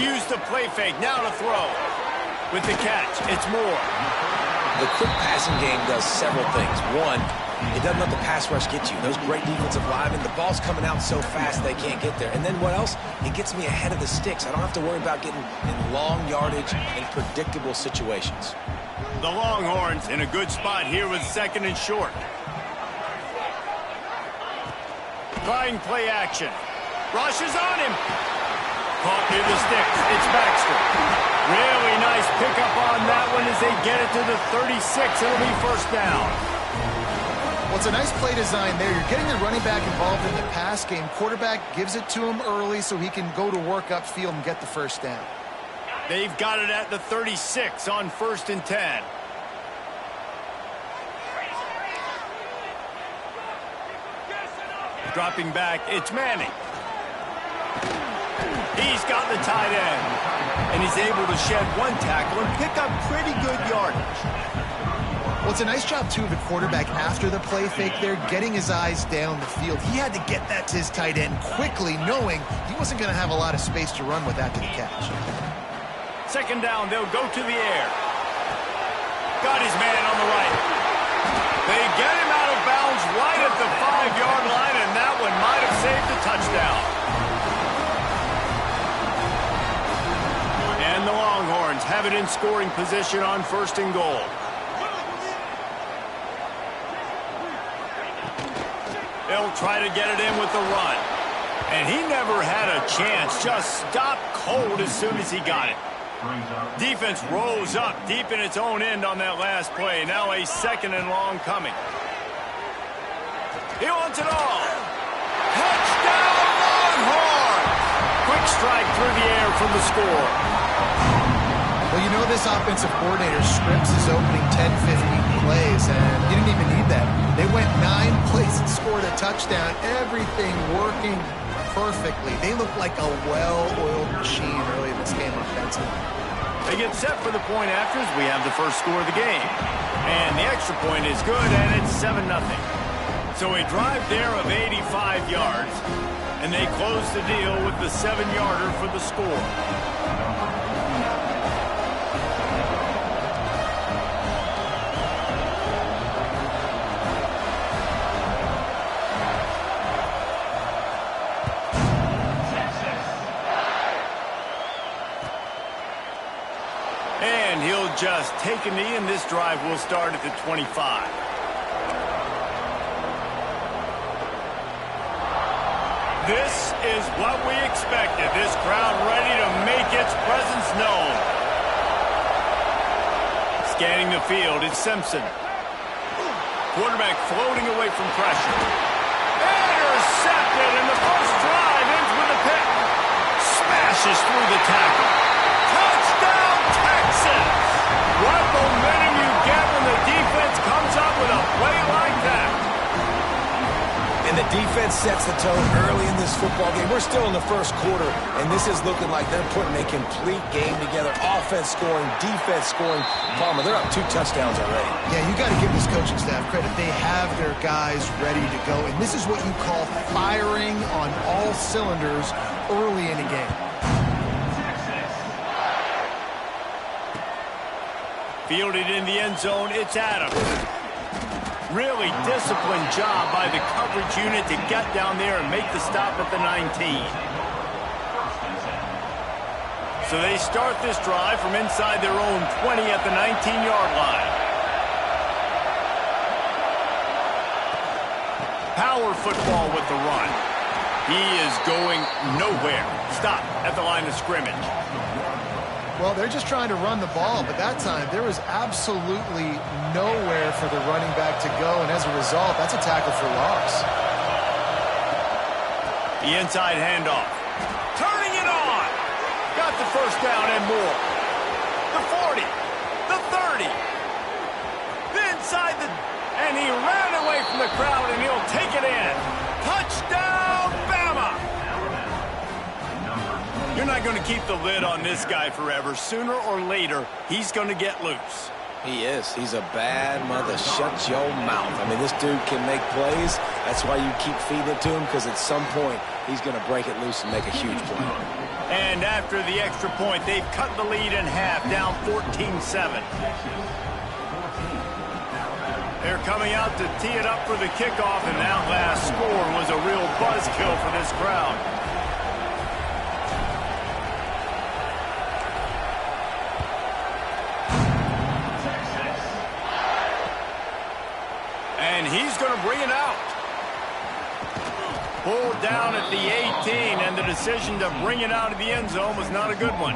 Use the play fake, now to throw. With the catch, it's Moore. The quick passing game does several things. One, it doesn't let the pass rush get you. Those great defensive linemen, the ball's coming out so fast they can't get there. And then what else? It gets me ahead of the sticks. I don't have to worry about getting in long yardage and predictable situations. The Longhorns in a good spot here with 2nd and short. Trying play action. Rushes on him. Caught near the sticks. It's Baxter. Really nice pickup on that one as they get it to the 36. It'll be 1st down. Well, it's a nice play design there. You're getting the running back involved in the pass game. Quarterback gives it to him early so he can go to work upfield and get the 1st down. They've got it at the 36 on 1st and 10. Dropping back, it's Manning. He's got the tight end, and he's able to shed one tackle and pick up pretty good yardage. Well, it's a nice job, too, of the quarterback after the play fake there, getting his eyes down the field. He had to get that to his tight end quickly, knowing he wasn't going to have a lot of space to run with after the catch. 2nd down, they'll go to the air. Got his man on the right. They get him out of bounds right at the 5-yard line, and that one might have saved a touchdown. And the Longhorns have it in scoring position on 1st and goal. They'll try to get it in with the run. And he never had a chance. Just stopped cold as soon as he got it. Defense rose up deep in its own end on that last play. Now a 2nd and long coming. He wants it all. Touchdown Longhorns! Quick strike through the air from the score. Well, you know this offensive coordinator scripts his opening 10, 15 plays, and he didn't even need that. They went 9 plays and scored a touchdown. Everything working perfectly. They look like a well-oiled machine early in this game offensively. They get set for the point afters. We have the first score of the game. And the extra point is good, and it's 7-0. So a drive there of 85 yards, and they close the deal with the 7-yarder for the score. And he'll just take a knee, and this drive will start at the 25. This is what we expected. This crowd ready to make its presence known. Scanning the field, it's Simpson. Quarterback floating away from pressure. Intercepted, and the first drive ends with a pick. Smashes through the tackle. Touchdown, Texas! What momentum you get when the defense comes up with a play like that. And the defense sets the tone early in this football game. We're still in the first quarter, and this is looking like they're putting a complete game together. Offense scoring, defense scoring. Palmer, they're up 2 touchdowns already. Yeah, you got to give this coaching staff credit. They have their guys ready to go, and this is what you call firing on all cylinders early in a game. Fielded in the end zone, it's Adams. Really disciplined job by the coverage unit to get down there and make the stop at the 19. So they start this drive from inside their own 20 at the 19-yard line. Power football with the run. He is going nowhere. Stop at the line of scrimmage. Well, they're just trying to run the ball, but that time there was absolutely nowhere for the running back to go, and as a result, that's a tackle for loss. The inside handoff. Turning it on. Got the first down and more. The 40. The 30. Inside the... And he ran away from the crowd, and he'll take it in. Touchdown, Bama! You're not going to keep the lid on this guy forever. Sooner or later, he's going to get loose. He is. He's a bad mother. Shut your mouth. I mean, this dude can make plays. That's why you keep feeding it to him, because at some point, he's going to break it loose and make a huge play. And after the extra point, they've cut the lead in half, down 14-7. They're coming out to tee it up for the kickoff, and that last score was a real buzzkill for this crowd. And he's going to bring it out. Pulled down at the 18, and the decision to bring it out of the end zone was not a good one.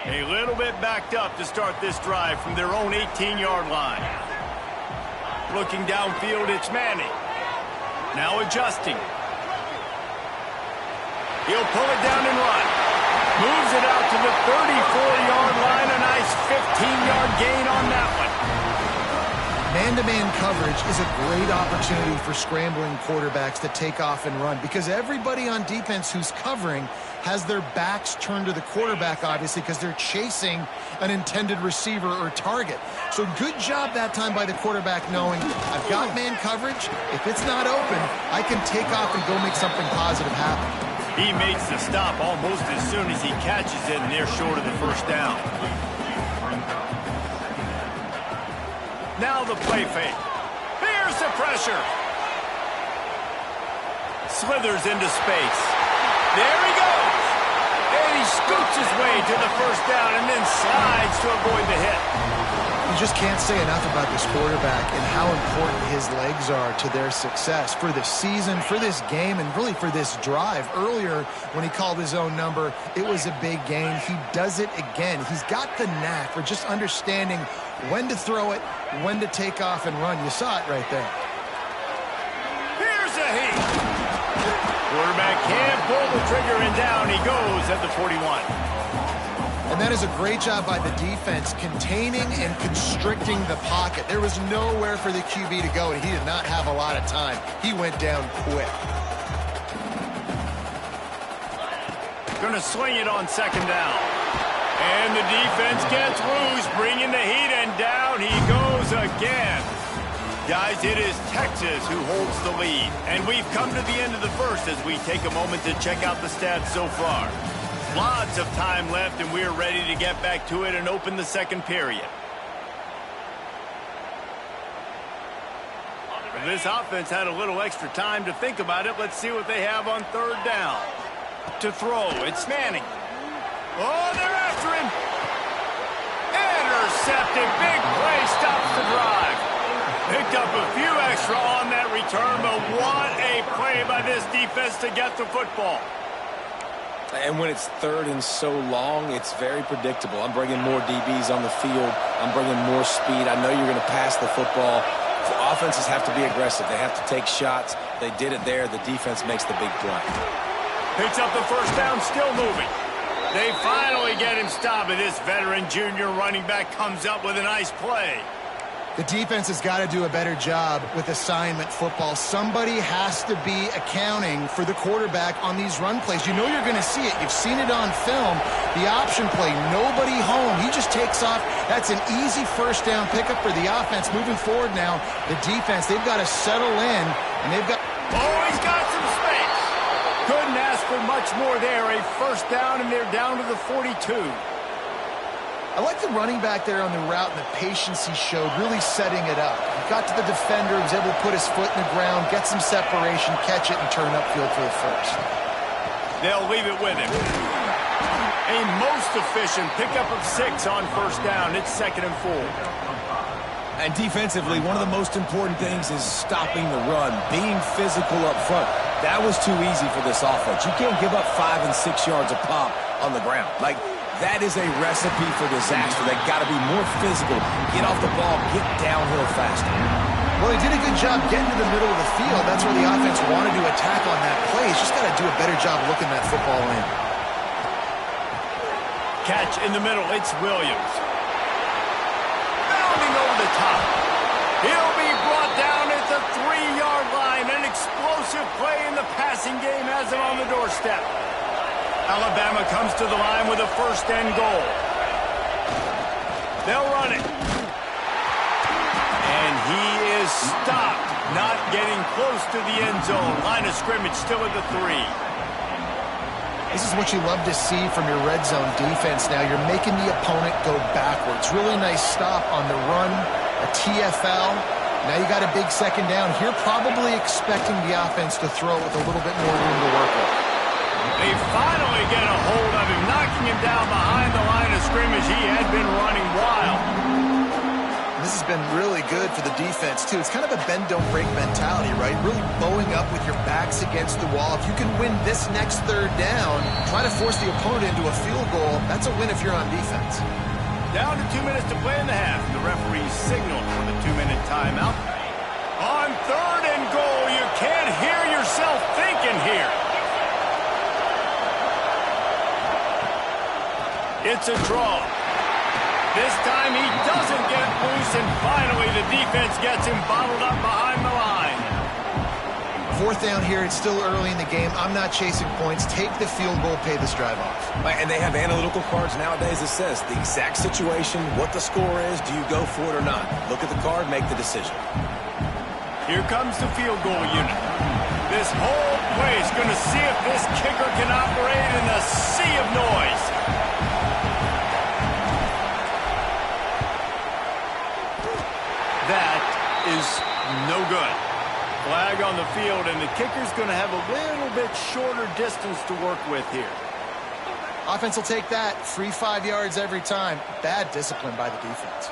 A little bit backed up to start this drive from their own 18-yard line. Looking downfield, it's Manning. Now adjusting. He'll pull it down and run. Moves it out to the 34-yard line. A nice 15-yard gain on that one. Man-to-man coverage is a great opportunity for scrambling quarterbacks to take off and run, because everybody on defense who's covering has their backs turned to the quarterback, obviously, because they're chasing an intended receiver or target. So good job that time by the quarterback knowing, I've got man coverage. If it's not open, I can take off and go make something positive happen. He makes the stop almost as soon as he catches it, and they're short of the first down. Now the play fake. Here's the pressure. Slithers into space. There he goes. And he scoots his way to the first down and then slides to avoid the hit. You just can't say enough about this quarterback and how important his legs are to their success for the season, for this game, and really for this drive. Earlier, when he called his own number, it was a big gain. He does it again. He's got the knack for just understanding when to throw it, when to take off and run. You saw it right there. Here's a heat. Quarterback can't pull the trigger, and down he goes at the 41. And that is a great job by the defense, containing and constricting the pocket. There was nowhere for the QB to go, and he did not have a lot of time. He went down quick. Going to swing it on second down. And the defense gets loose, bringing the heat, and down he goes again. Guys, it is Texas who holds the lead. And we've come to the end of the first as we take a moment to check out the stats so far. Lots of time left, and we're ready to get back to it and open the second period. This offense had a little extra time to think about it. Let's see what they have on third down. To throw, it's Manning. Oh, they're after him. Intercepted. Big play stops the drive. Picked up a few extra on that return, but what a play by this defense to get the football. And when it's third and so long, it's very predictable. I'm bringing more DBs on the field. I'm bringing more speed. I know you're going to pass the football. The offenses have to be aggressive. They have to take shots. They did it there. The defense makes the big play. Picks up the first down, still moving. They finally get him stopped, and this veteran junior running back comes up with a nice play. The defense has got to do a better job with assignment football. Somebody has to be accounting for the quarterback on these run plays. You know you're going to see it. You've seen it on film. The option play, nobody home. He just takes off. That's an easy first down pickup for the offense. Moving forward now, the defense, they've got to settle in, and they've got... Oh, he's got some space. Couldn't ask for much more there. A first down, and they're down to the 42. I like the running back there on the route and the patience he showed, really setting it up. He got to the defender, was able to put his foot in the ground, get some separation, catch it, and turn upfield for the first. They'll leave it with him. A most efficient pickup of 6 on first down. It's 2nd and 4. And defensively, one of the most important things is stopping the run, being physical up front. That was too easy for this offense. You can't give up 5 and 6 yards a pop on the ground. That is a recipe for disaster. They got to be more physical, get off the ball, get downhill faster. Well, he did a good job getting to the middle of the field. That's where the offense wanted to attack on that play. He's just got to do a better job looking that football in. Catch in the middle. It's Williams. Bounding over the top. He'll be brought down at the 3-yard line. An explosive play in the passing game has him on the doorstep. Alabama comes to the line with a 1st and goal. They'll run it. And he is stopped, not getting close to the end zone. Line of scrimmage still at the 3. This is what you love to see from your red zone defense now. You're making the opponent go backwards. Really nice stop on the run, a TFL. Now you got a big 2nd down. Here probably expecting the offense to throw with a little bit more room to work with. They finally get a hold of him, knocking him down behind the line of scrimmage. He had been running wild. This has been really good for the defense, too. It's kind of a bend-don't-break mentality, right? Really bowing up with your backs against the wall. If you can win this next 3rd down, try to force the opponent into a field goal. That's a win if you're on defense. Down to 2 minutes to play in the half. The referee signaled for the 2-minute timeout. On 3rd and goal, you can't hear yourself thinking here. It's a draw. This time he doesn't get loose, and finally the defense gets him bottled up behind the line. 4th down here. It's still early in the game. I'm not chasing points. Take the field goal, pay this drive off. And they have analytical cards nowadays that says the exact situation, what the score is, do you go for it or not? Look at the card, make the decision. Here comes the field goal unit. This whole place going to see if this kicker can operate in a sea of noise. That is no good. Flag on the field, and the kicker's going to have a little bit shorter distance to work with here. Offense will take that. Free 5 yards every time. Bad discipline by the defense.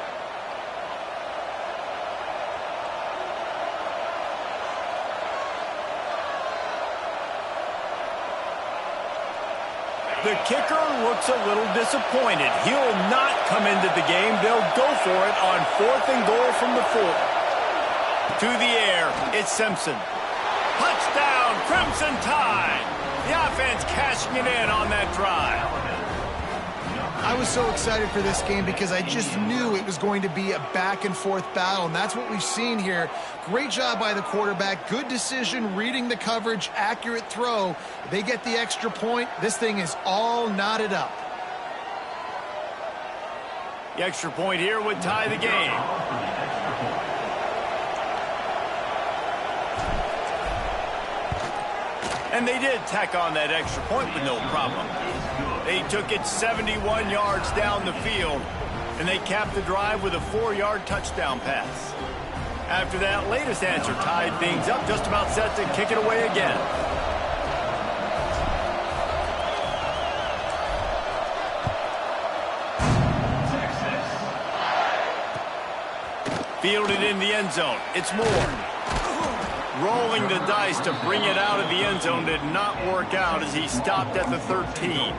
The kicker looks a little disappointed. He'll not come into the game. They'll go for it on 4th and goal from the 4. To the air, it's Simpson. Touchdown, Crimson Tide. The offense cashing it in on that drive. I was so excited for this game because I just knew it was going to be a back-and-forth battle, and that's what we've seen here. Great job by the quarterback. Good decision, reading the coverage, accurate throw. They get the extra point. This thing is all knotted up. The extra point here would tie the game. And they did tack on that extra point with no problem. They took it 71 yards down the field, and they capped the drive with a 4-yard touchdown pass. After that latest answer tied things up, just about set to kick it away again. Fielded in the end zone. It's Moore. Rolling the dice to bring it out of the end zone did not work out as he stopped at the 13.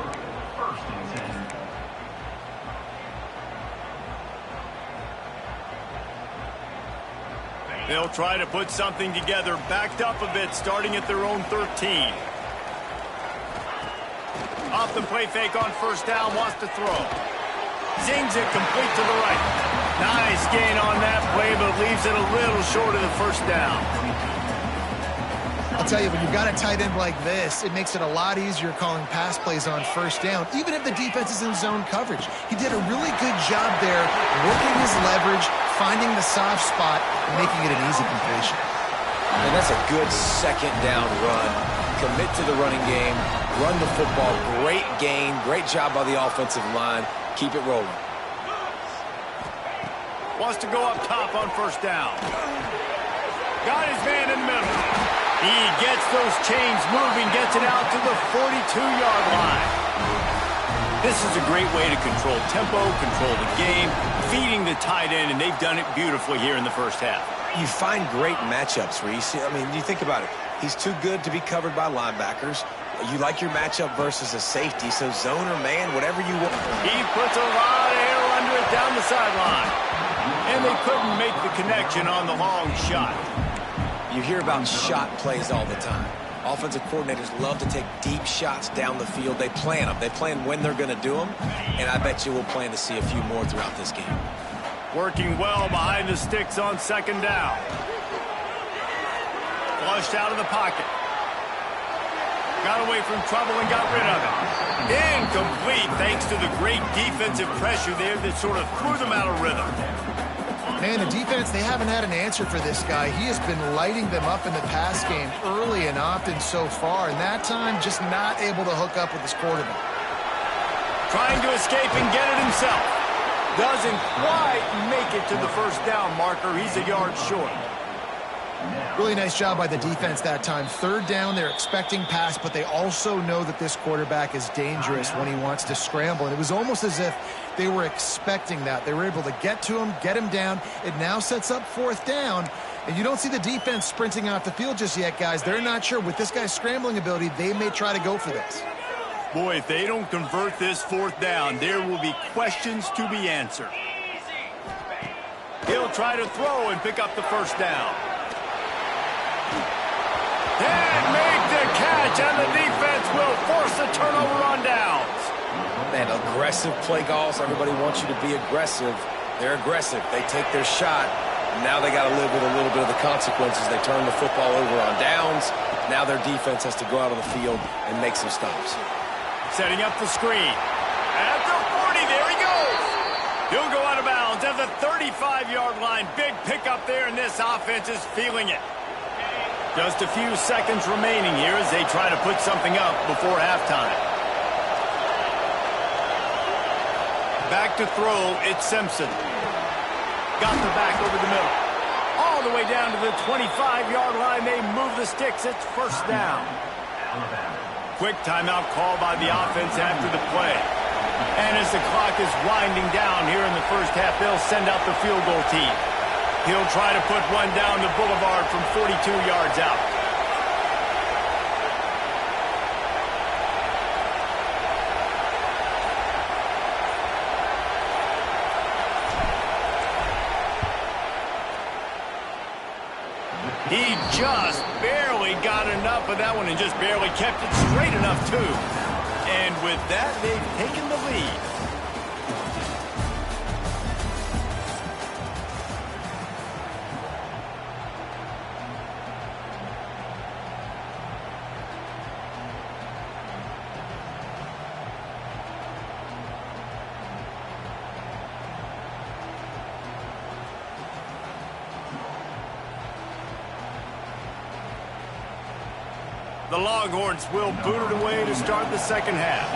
They'll try to put something together, backed up a bit, starting at their own 13. Off the play fake on first down, wants to throw. Zings it complete to the right. Nice gain on that play, but leaves it a little short of the first down. I'll tell you, when you've got a tight end like this, it makes it a lot easier calling pass plays on first down, even if the defense is in zone coverage. He did a really good job there, working his leverage, finding the soft spot, and making it an easy completion. And that's a good second down run. Commit to the running game, run the football, great gain, great job by the offensive line. Keep it rolling. Wants to go up top on first down. Got his man in the middle. He gets those chains moving, gets it out to the 42-yard line. This is a great way to control tempo, control the game, feeding the tight end, and they've done it beautifully here in the first half. You find great matchups, Reese. I mean, you think about it. He's too good to be covered by linebackers. You like your matchup versus a safety, so zone or man, whatever you want. He puts a lot of air under it down the sideline. And they couldn't make the connection on the long shot. You hear about shot plays all the time. Offensive coordinators love to take deep shots down the field. They plan them. They plan when they're going to do them. And I bet you we'll plan to see a few more throughout this game. Working well behind the sticks on second down. Flushed out of the pocket. Got away from trouble and got rid of it. Incomplete thanks to the great defensive pressure there that sort of threw them out of rhythm. Man, the defense, they haven't had an answer for this guy. He has been lighting them up in the pass game early and often so far, and that time just not able to hook up with his quarterback. Trying to escape and get it himself. Doesn't quite make it to the first down marker. He's a yard short. Really nice job by the defense that time. Third down, they're expecting pass, but they also know that this quarterback is dangerous when he wants to scramble. And it was almost as if they were expecting that. They were able to get to him, get him down. It now sets up fourth down. And you don't see the defense sprinting off the field just yet, guys. They're not sure. With this guy's scrambling ability, they may try to go for this. Boy, if they don't convert this fourth down, there will be questions to be answered. He'll try to throw and pick up the first down. And make the catch, and the defense will force a turnover on downs. Man, aggressive play calls. Everybody wants you to be aggressive. They're aggressive. They take their shot. Now they got to live with a little bit of the consequences. They turn the football over on downs. Now their defense has to go out on the field and make some stops. Setting up the screen. At the 40, there he goes. He'll go out of bounds at the 35-yard line. Big pickup there, and this offense is feeling it. Just a few seconds remaining here as they try to put something up before halftime. Back to throw, it's Simpson. Got the back over the middle. All the way down to the 25-yard line. They move the sticks. It's first down. Quick timeout call by the offense after the play. And as the clock is winding down here in the first half, they'll send out the field goal team. He'll try to put one down the boulevard from 42 yards out. He just barely got enough of that one and just barely kept it straight enough, too. And with that, they've taken the lead. The Longhorns will boot it away to start the second half.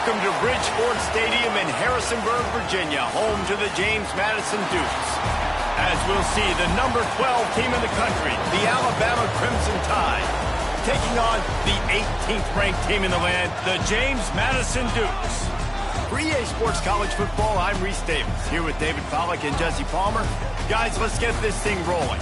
Welcome to Bridgeport Stadium in Harrisonburg, Virginia, home to the James Madison Dukes. As we'll see, the number 12 team in the country, the Alabama Crimson Tide, taking on the 18th ranked team in the land, the James Madison Dukes. For EA Sports College Football, I'm Reese Davis, here with David Pollack and Jesse Palmer. Guys, let's get this thing rolling.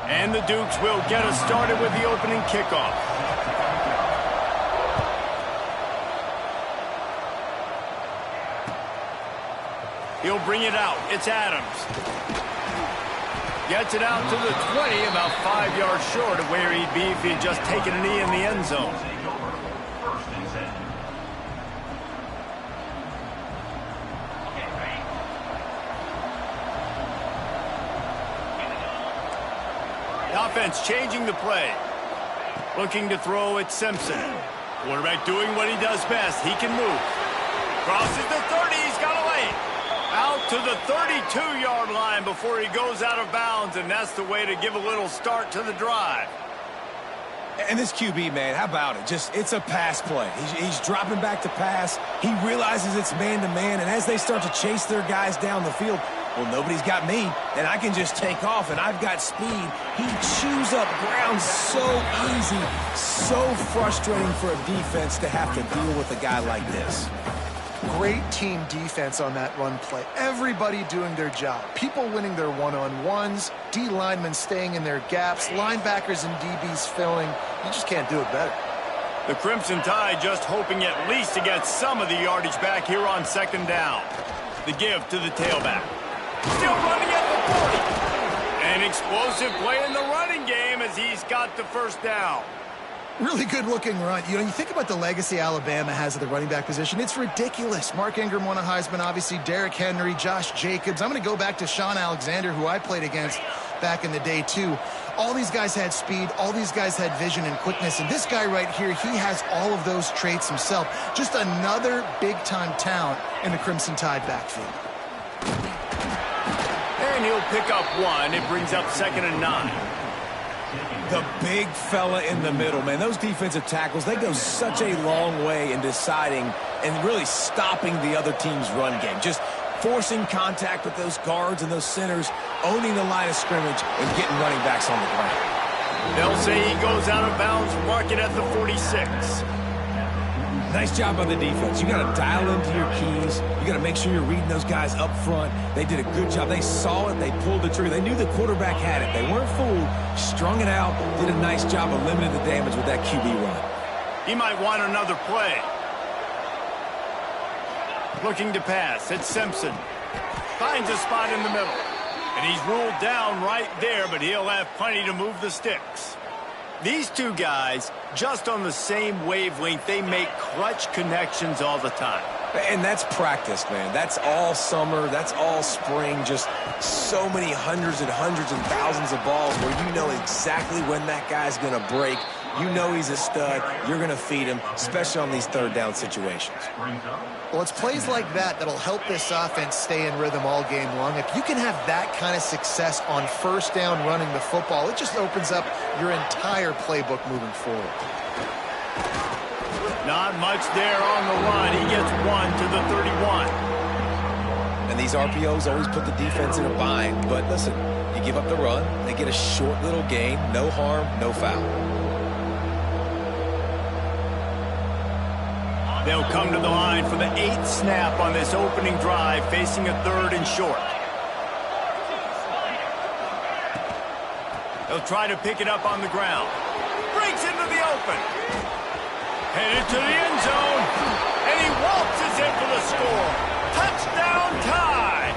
And the Dukes will get us started with the opening kickoff. He'll bring it out. It's Adams. Gets it out to the 20, about 5 yards short of where he'd be if he had just taken a knee in the end zone. Offense changing the play. Looking to throw at Simpson. Quarterback doing what he does best. He can move. Crosses the 30. He's got away. Out to the 32-yard line before he goes out of bounds, and that's the way to give a little start to the drive. And this QB, man, how about it? It's a pass play. He's dropping back to pass. He realizes it's man-to-man, and as they start to chase their guys down the field, well, nobody's got me, and I can just take off, and I've got speed. He chews up ground so easy, so frustrating for a defense to have to deal with a guy like this. Great team defense on that run play. Everybody doing their job. People winning their one-on-ones, D linemen staying in their gaps, linebackers and DBs filling. You just can't do it better. The Crimson Tide just hoping at least to get some of the yardage back here on second down. The give to the tailback. Still running at the 40. An explosive play in the running game as he's got the first down. Really good-looking run. You know, you think about the legacy Alabama has at the running back position. It's ridiculous. Mark Ingram won a Heisman, obviously. Derrick Henry, Josh Jacobs. I'm going to go back to Sean Alexander, who I played against back in the day, too. All these guys had speed. All these guys had vision and quickness. And this guy right here, he has all of those traits himself. Just another big-time talent in the Crimson Tide backfield. And he'll pick up one. It brings up 2nd and 9. The big fella in the middle, man. Those defensive tackles, they go such a long way in deciding and really stopping the other team's run game. Just forcing contact with those guards and those centers, owning the line of scrimmage, and getting running backs on the ground. They'll say he goes out of bounds, mark it at the 46. Nice job on the defense. You got to dial into your keys. You got to make sure you're reading those guys up front. They did a good job. They saw it. They pulled the trigger. They knew the quarterback had it. They weren't fooled. Strung it out. Did a nice job of limiting the damage with that QB run. He might want another play. Looking to pass. It's Simpson. Finds a spot in the middle. And he's ruled down right there, but he'll have plenty to move the sticks. These two guys, just on the same wavelength, they make clutch connections all the time. And that's practice, man. That's all summer. That's all spring. Just so many hundreds and thousands of balls where you know exactly when that guy's going to break. You know he's a stud. You're going to feed him, especially on these third down situations. Well, it's plays like that that'll help this offense stay in rhythm all game long. If you can have that kind of success on first down running the football, it just opens up your entire playbook moving forward. Not much there on the run. He gets one to the 31. And these RPOs always put the defense in a bind. But listen, you give up the run, they get a short little gain, no harm, no foul. They'll come to the line for the 8th snap on this opening drive, facing a 3rd and short. They'll try to pick it up on the ground. Breaks into the open. Headed to the end zone. And he waltzes in for the score. Touchdown Tide.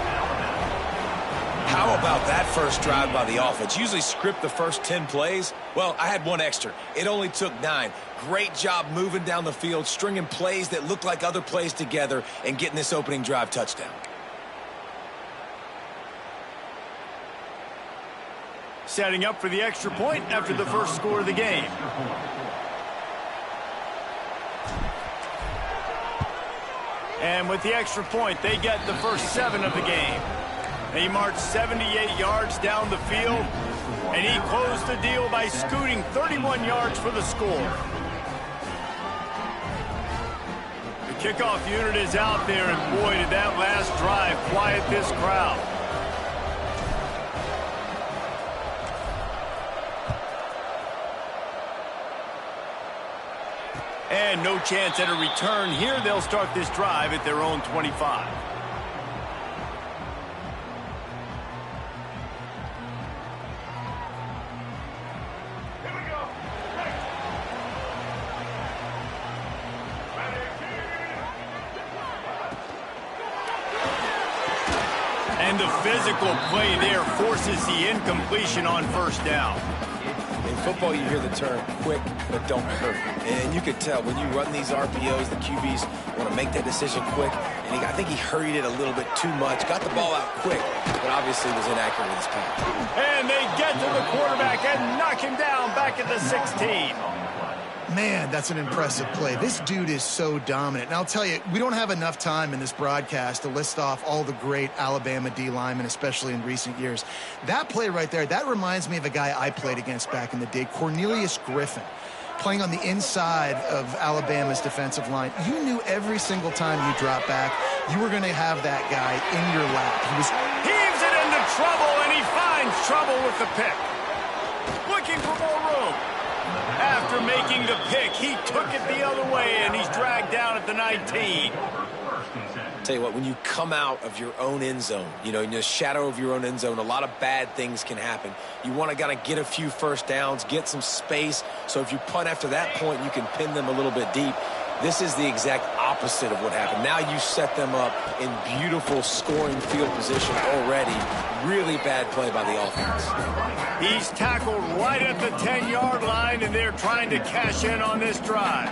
How about that first drive by the offense? Usually script the first 10 plays. Well, I had one extra. It only took 9. Great job moving down the field, stringing plays that look like other plays together, and getting this opening drive touchdown. Setting up for the extra point after the first score of the game. And with the extra point, they get the first 7 of the game. He marched 78 yards down the field, and he closed the deal by scooting 31 yards for the score. The kickoff unit is out there, and boy, did that last drive quiet this crowd. And no chance at a return here. They'll start this drive at their own 25. And the physical play there forces the incompletion on first down. In football, you hear the term quick, but don't hurt. And you could tell when you run these RPOs, the QBs want to make that decision quick. And I think he hurried it a little bit too much. Got the ball out quick, but obviously was inaccurate with his pass. And they get to the quarterback and knock him down back at the 16. Man, that's an impressive play. This dude is so dominant. And I'll tell you, we don't have enough time in this broadcast to list off all the great Alabama D linemen, especially in recent years. That play right there, that reminds me of a guy I played against back in the day, Cornelius Griffin, playing on the inside of Alabama's defensive line. You knew every single time you dropped back, you were going to have that guy in your lap. Heaves it into trouble, and he finds trouble with the pick. Looking for more room. After making the pick, he took it the other way, and he's dragged down at the 19. Tell you what, when you come out of your own end zone, in the shadow of your own end zone, a lot of bad things can happen. You want to kind of get a few first downs, get some space, so if you punt after that point, you can pin them a little bit deep. This is the exact opposite of what happened. Now you set them up in beautiful scoring field position already. Really bad play by the offense. He's tackled right at the 10-yard line, and they're trying to cash in on this drive.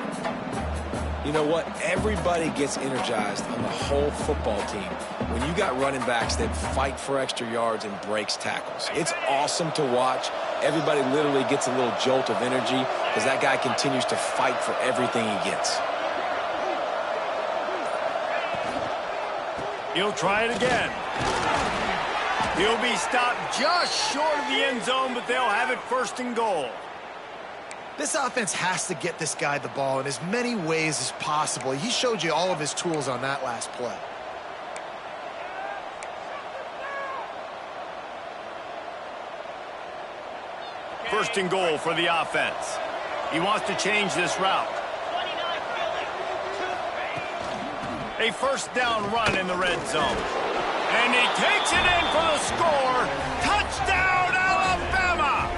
You know what? Everybody gets energized on the whole football team when you got running backs that fight for extra yards and breaks tackles. It's awesome to watch. Everybody literally gets a little jolt of energy as that guy continues to fight for everything he gets. He'll try it again. He'll be stopped just short of the end zone, but they'll have it first and goal. This offense has to get this guy the ball in as many ways as possible. He showed you all of his tools on that last play. First and goal for the offense. He wants to change this route. A first down run in the red zone. And he takes it in for the score. Touchdown, Alabama!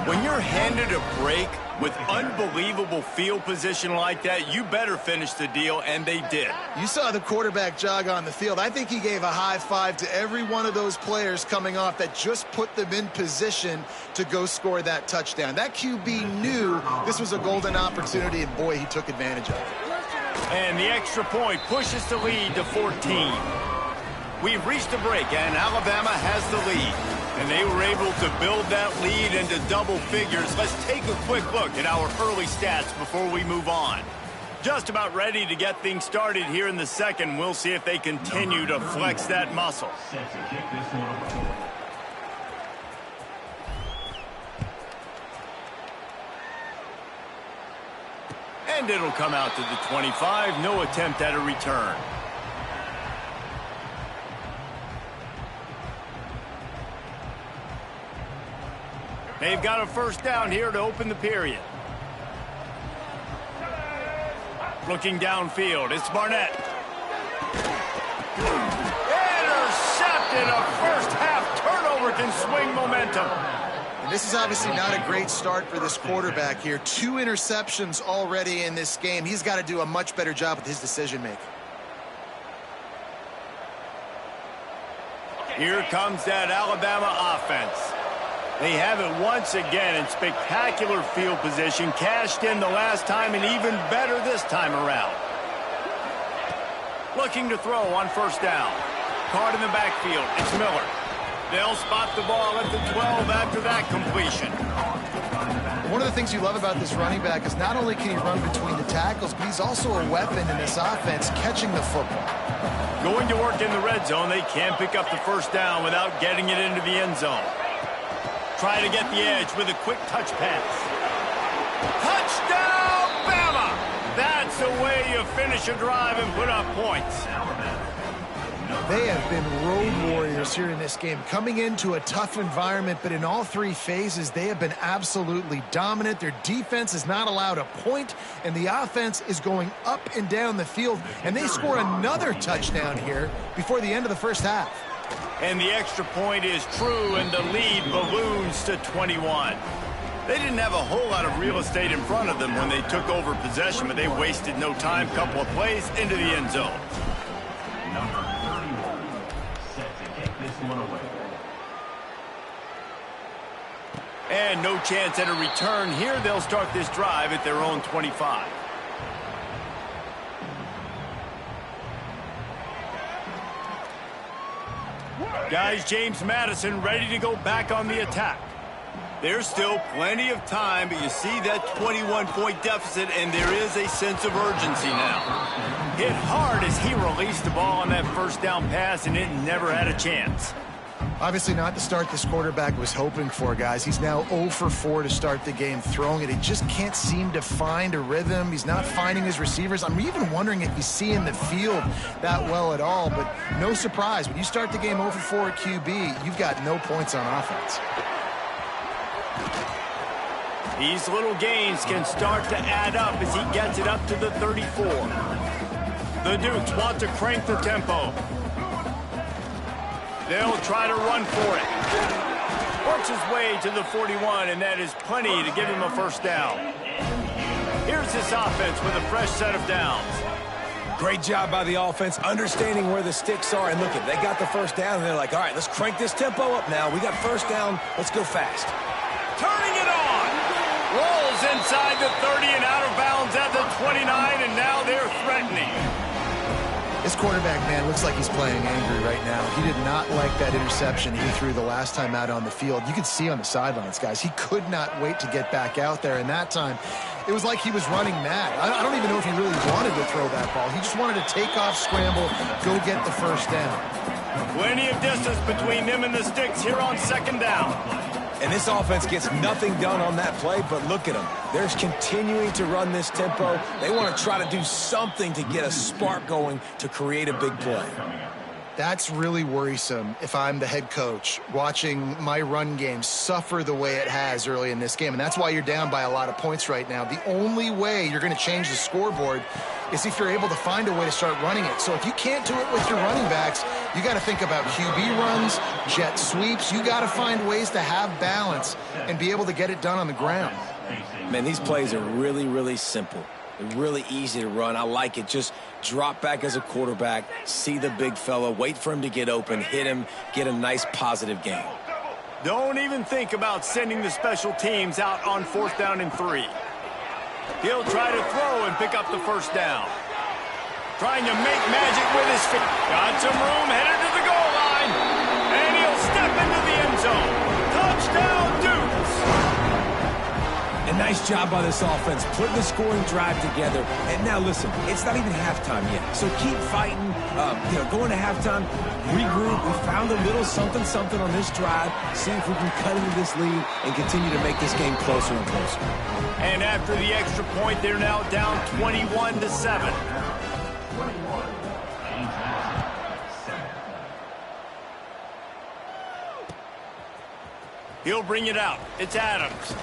When you're handed a break with unbelievable field position like that, you better finish the deal, and they did. You saw the quarterback jog on the field. I think he gave a high five to every one of those players coming off that just put them in position to go score that touchdown. That QB knew this was a golden opportunity, and boy, he took advantage of it. And the extra point pushes the lead to 14. We've reached a break, and Alabama has the lead. And they were able to build that lead into double figures. Let's take a quick look at our early stats before we move on. Just about ready to get things started here in the second. We'll see if they continue to flex that muscle. And it'll come out to the 25. No attempt at a return. They've got a first down here to open the period. Looking downfield, it's Barnett. Intercepted. A first half turnover can swing momentum. And this is obviously not a great start for this quarterback here. 2 interceptions already in this game. He's got to do a much better job with his decision-making. Here comes that Alabama offense. They have it once again in spectacular field position. Cashed in the last time and even better this time around. Looking to throw on first down. Caught in the backfield. It's Miller. They'll spot the ball at the 12 after that completion. One of the things you love about this running back is not only can he run between the tackles, but he's also a weapon in this offense catching the football. Going to work in the red zone, they can't pick up the first down without getting it into the end zone. Try to get the edge with a quick touch pass. Touchdown, Bama! That's the way you finish a drive and put up points. They have been road warriors here in this game, coming into a tough environment, but in all three phases, they have been absolutely dominant. Their defense is not allowed a point, and the offense is going up and down the field, and they score another touchdown here before the end of the first half. And the extra point is true, and the lead balloons to 21. They didn't have a whole lot of real estate in front of them when they took over possession, but they wasted no time. Couple of plays into the end zone. Number 31, set to kick this one away. And no chance at a return here. They'll start this drive at their own 25. Guys, James Madison ready to go back on the attack. There's still plenty of time, but you see that 21-point deficit, and there is a sense of urgency now. Hit hard as he released the ball on that first down pass, and it never had a chance. Obviously not the start this quarterback was hoping for, guys. He's now 0 for 4 to start the game throwing it. He just can't seem to find a rhythm. He's not finding his receivers. I'm even wondering if he's seeing the field that well at all, but no surprise. When you start the game 0 for 4 at QB, you've got no points on offense. These little gains can start to add up as he gets it up to the 34. The Dukes want to crank the tempo. They'll try to run for it. Works his way to the 41, and that is plenty to give him a first down. Here's this offense with a fresh set of downs. Great job by the offense, understanding where the sticks are. And look, they got the first down, and they're like, all right, let's crank this tempo up now. We got first down. Let's go fast. Turning it on. Rolls inside the 30 and out of bounds at the 29, and now they're threatening. This quarterback, man, looks like he's playing angry right now. He did not like that interception he threw the last time out on the field. You could see on the sidelines, guys, he could not wait to get back out there. And that time, it was like he was running mad. I don't even know if he really wanted to throw that ball. He just wanted to take off, scramble, go get the first down. Plenty of distance between them and the sticks here on second down. And this offense gets nothing done on that play, but look at them. They're continuing to run this tempo. They want to try to do something to get a spark going to create a big play. That's really worrisome if I'm the head coach, watching my run game suffer the way it has early in this game. And that's why you're down by a lot of points right now. The only way you're going to change the scoreboard is if you're able to find a way to start running it. So if you can't do it with your running backs, you got to think about QB runs, jet sweeps. You got to find ways to have balance and be able to get it done on the ground. Man, these plays are really, really simple. They're really easy to run. I like it. Just drop back as a quarterback, see the big fella, wait for him to get open, hit him, get a nice positive gain. Don't even think about sending the special teams out on 4th down and 3. He'll try to throw and pick up the first down. Trying to make magic with his feet. Got some room, headed to the goal line. And he'll step into the end zone. Touchdown, Dukes! A nice job by this offense, putting the scoring drive together. And now listen, it's not even halftime yet. So keep fighting, going to halftime, regroup. We found a little something on this drive. See if we can cut into this lead and continue to make this game closer and closer. And after the extra point, they're now down 21-7. He'll bring it out. It's Adams.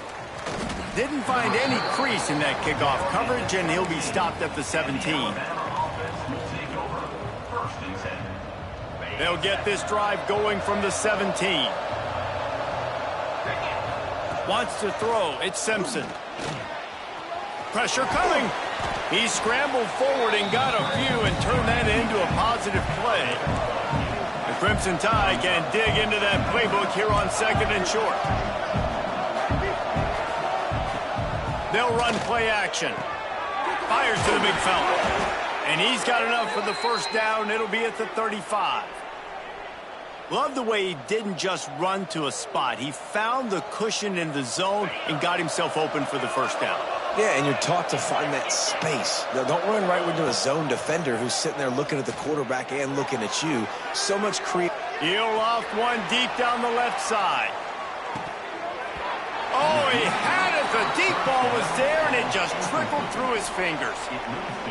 Didn't find any crease in that kickoff coverage, and he'll be stopped at the 17. They'll get this drive going from the 17. Wants to throw. It's Simpson. Pressure coming. He scrambled forward and got a few and turned that into a positive play. The Crimson Tide can dig into that playbook here on 2nd and short. They'll run play action. Fires to the big fella. And he's got enough for the first down. It'll be at the 35. Love the way he didn't just run to a spot. He found the cushion in the zone and got himself open for the first down. Yeah, and you're taught to find that space. Now, don't run right into a zone defender who's sitting there looking at the quarterback and looking at you. So much He'll loft one deep down the left side. Oh, he had it. The deep ball was there, and it just trickled through his fingers.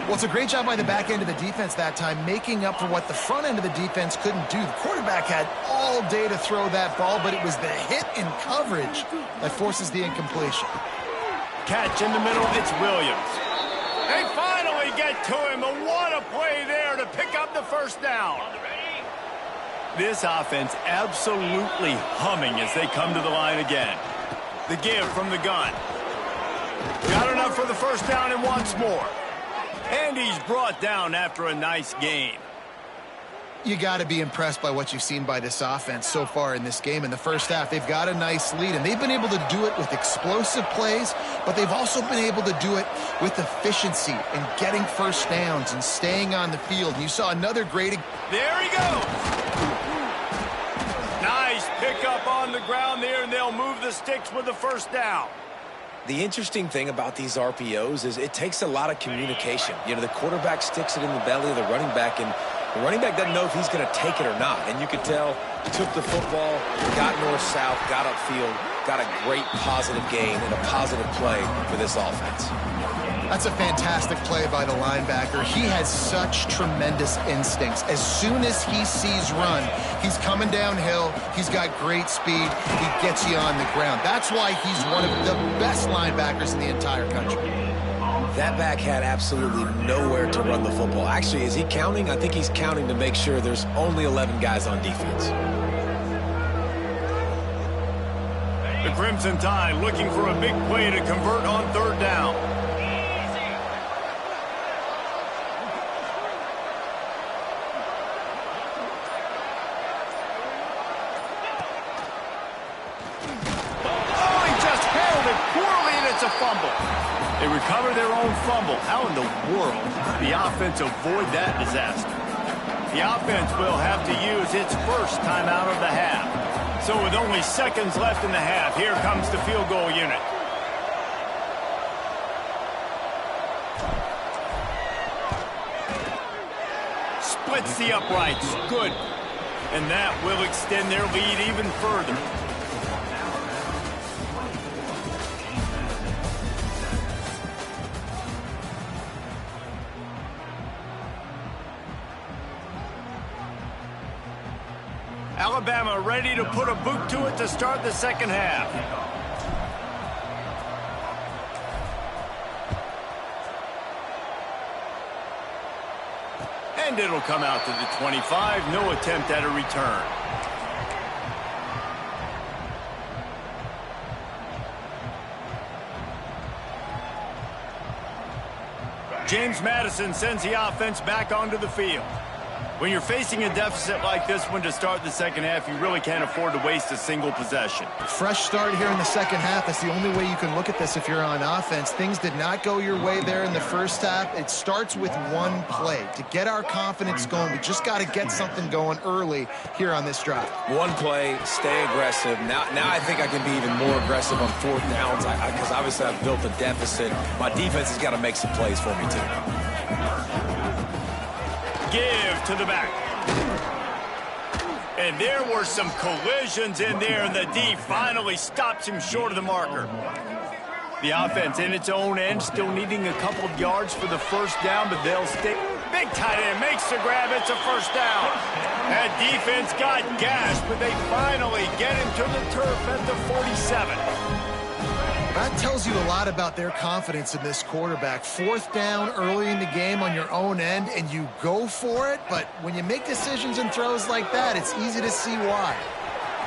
Well, it's a great job by the back end of the defense that time, making up for what the front end of the defense couldn't do. The quarterback had all day to throw that ball, but it was the hit and coverage that forces the incompletion. Catch in the middle, it's Williams. They finally get to him, and what a play there to pick up the first down. This offense absolutely humming as they come to the line again. The give from the gun. Got enough for the first down and wants more. And he's brought down after a nice game. You got to be impressed by what you've seen by this offense so far in this game. In the first half, they've got a nice lead, and they've been able to do it with explosive plays, but they've also been able to do it with efficiency and getting first downs and staying on the field. And you saw another great... There he goes. Nice pickup on the ground there, and they'll move the sticks with the first down. The interesting thing about these RPOs is it takes a lot of communication. You know, the quarterback sticks it in the belly of the running back, and the running back doesn't know if he's going to take it or not. And you can tell he took the football, got north-south, got upfield, got a great positive gain and a positive play for this offense. That's a fantastic play by the linebacker. He has such tremendous instincts. As soon as he sees run, he's coming downhill. He's got great speed. He gets you on the ground. That's why he's one of the best linebackers in the entire country. That back had absolutely nowhere to run the football. Actually, is he counting? I think he's counting to make sure there's only 11 guys on defense. The Crimson Tide looking for a big play to convert on third down. A fumble. They recover their own fumble. How in the world did the offense avoid that disaster? The offense will have to use its first timeout of the half. So with only seconds left in the half, here comes the field goal unit. Splits the uprights. Good. And that will extend their lead even further. Alabama ready to put a boot to it to start the second half. And it'll come out to the 25. No attempt at a return. James Madison sends the offense back onto the field. When you're facing a deficit like this one to start the second half, you really can't afford to waste a single possession. Fresh start here in the second half. That's the only way you can look at this if you're on offense. Things did not go your way there in the first half. It starts with one play. To get our confidence going, we just got to get something going early here on this drive. One play, stay aggressive. Now I think I can be even more aggressive on fourth downs because obviously I've built a deficit. My defense has got to make some plays for me too. Give to the back. And there were some collisions in there, and the D finally stops him short of the marker. The offense in its own end, still needing a couple of yards for the first down, but they'll stick. Big tight end makes the grab. It's a first down. That defense got gashed, but they finally get him to the turf at the 47. That tells you a lot about their confidence in this quarterback. Fourth down early in the game on your own end, and you go for it. But when you make decisions and throws like that, it's easy to see why.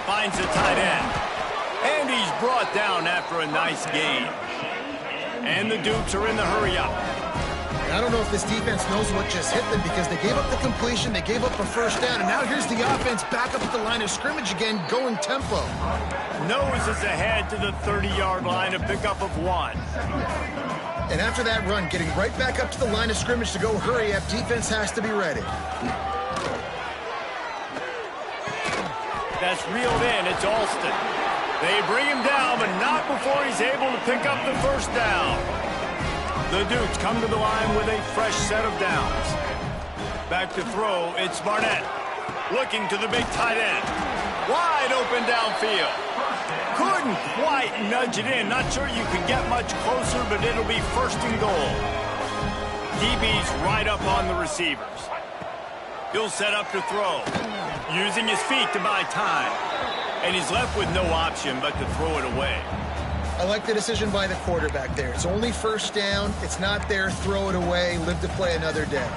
Finds the tight end. And he's brought down after a nice game. And the Dukes are in the hurry-up. I don't know if this defense knows what just hit them because they gave up the completion, they gave up a first down, and now here's the offense back up at the line of scrimmage again, going tempo. Noses ahead to the 30-yard line, a pickup of one. And after that run, getting right back up to the line of scrimmage to go hurry up, defense has to be ready. That's reeled in. It's Alston. They bring him down, but not before he's able to pick up the first down. The Dukes come to the line with a fresh set of downs. Back to throw, it's Barnett. Looking to the big tight end. Wide open downfield. Couldn't quite nudge it in. Not sure you could get much closer, but it'll be first and goal. DB's right up on the receivers. He'll set up to throw. Using his feet to buy time. And he's left with no option but to throw it away. I like the decision by the quarterback there. It's only first down. It's not there. Throw it away. Live to play another day.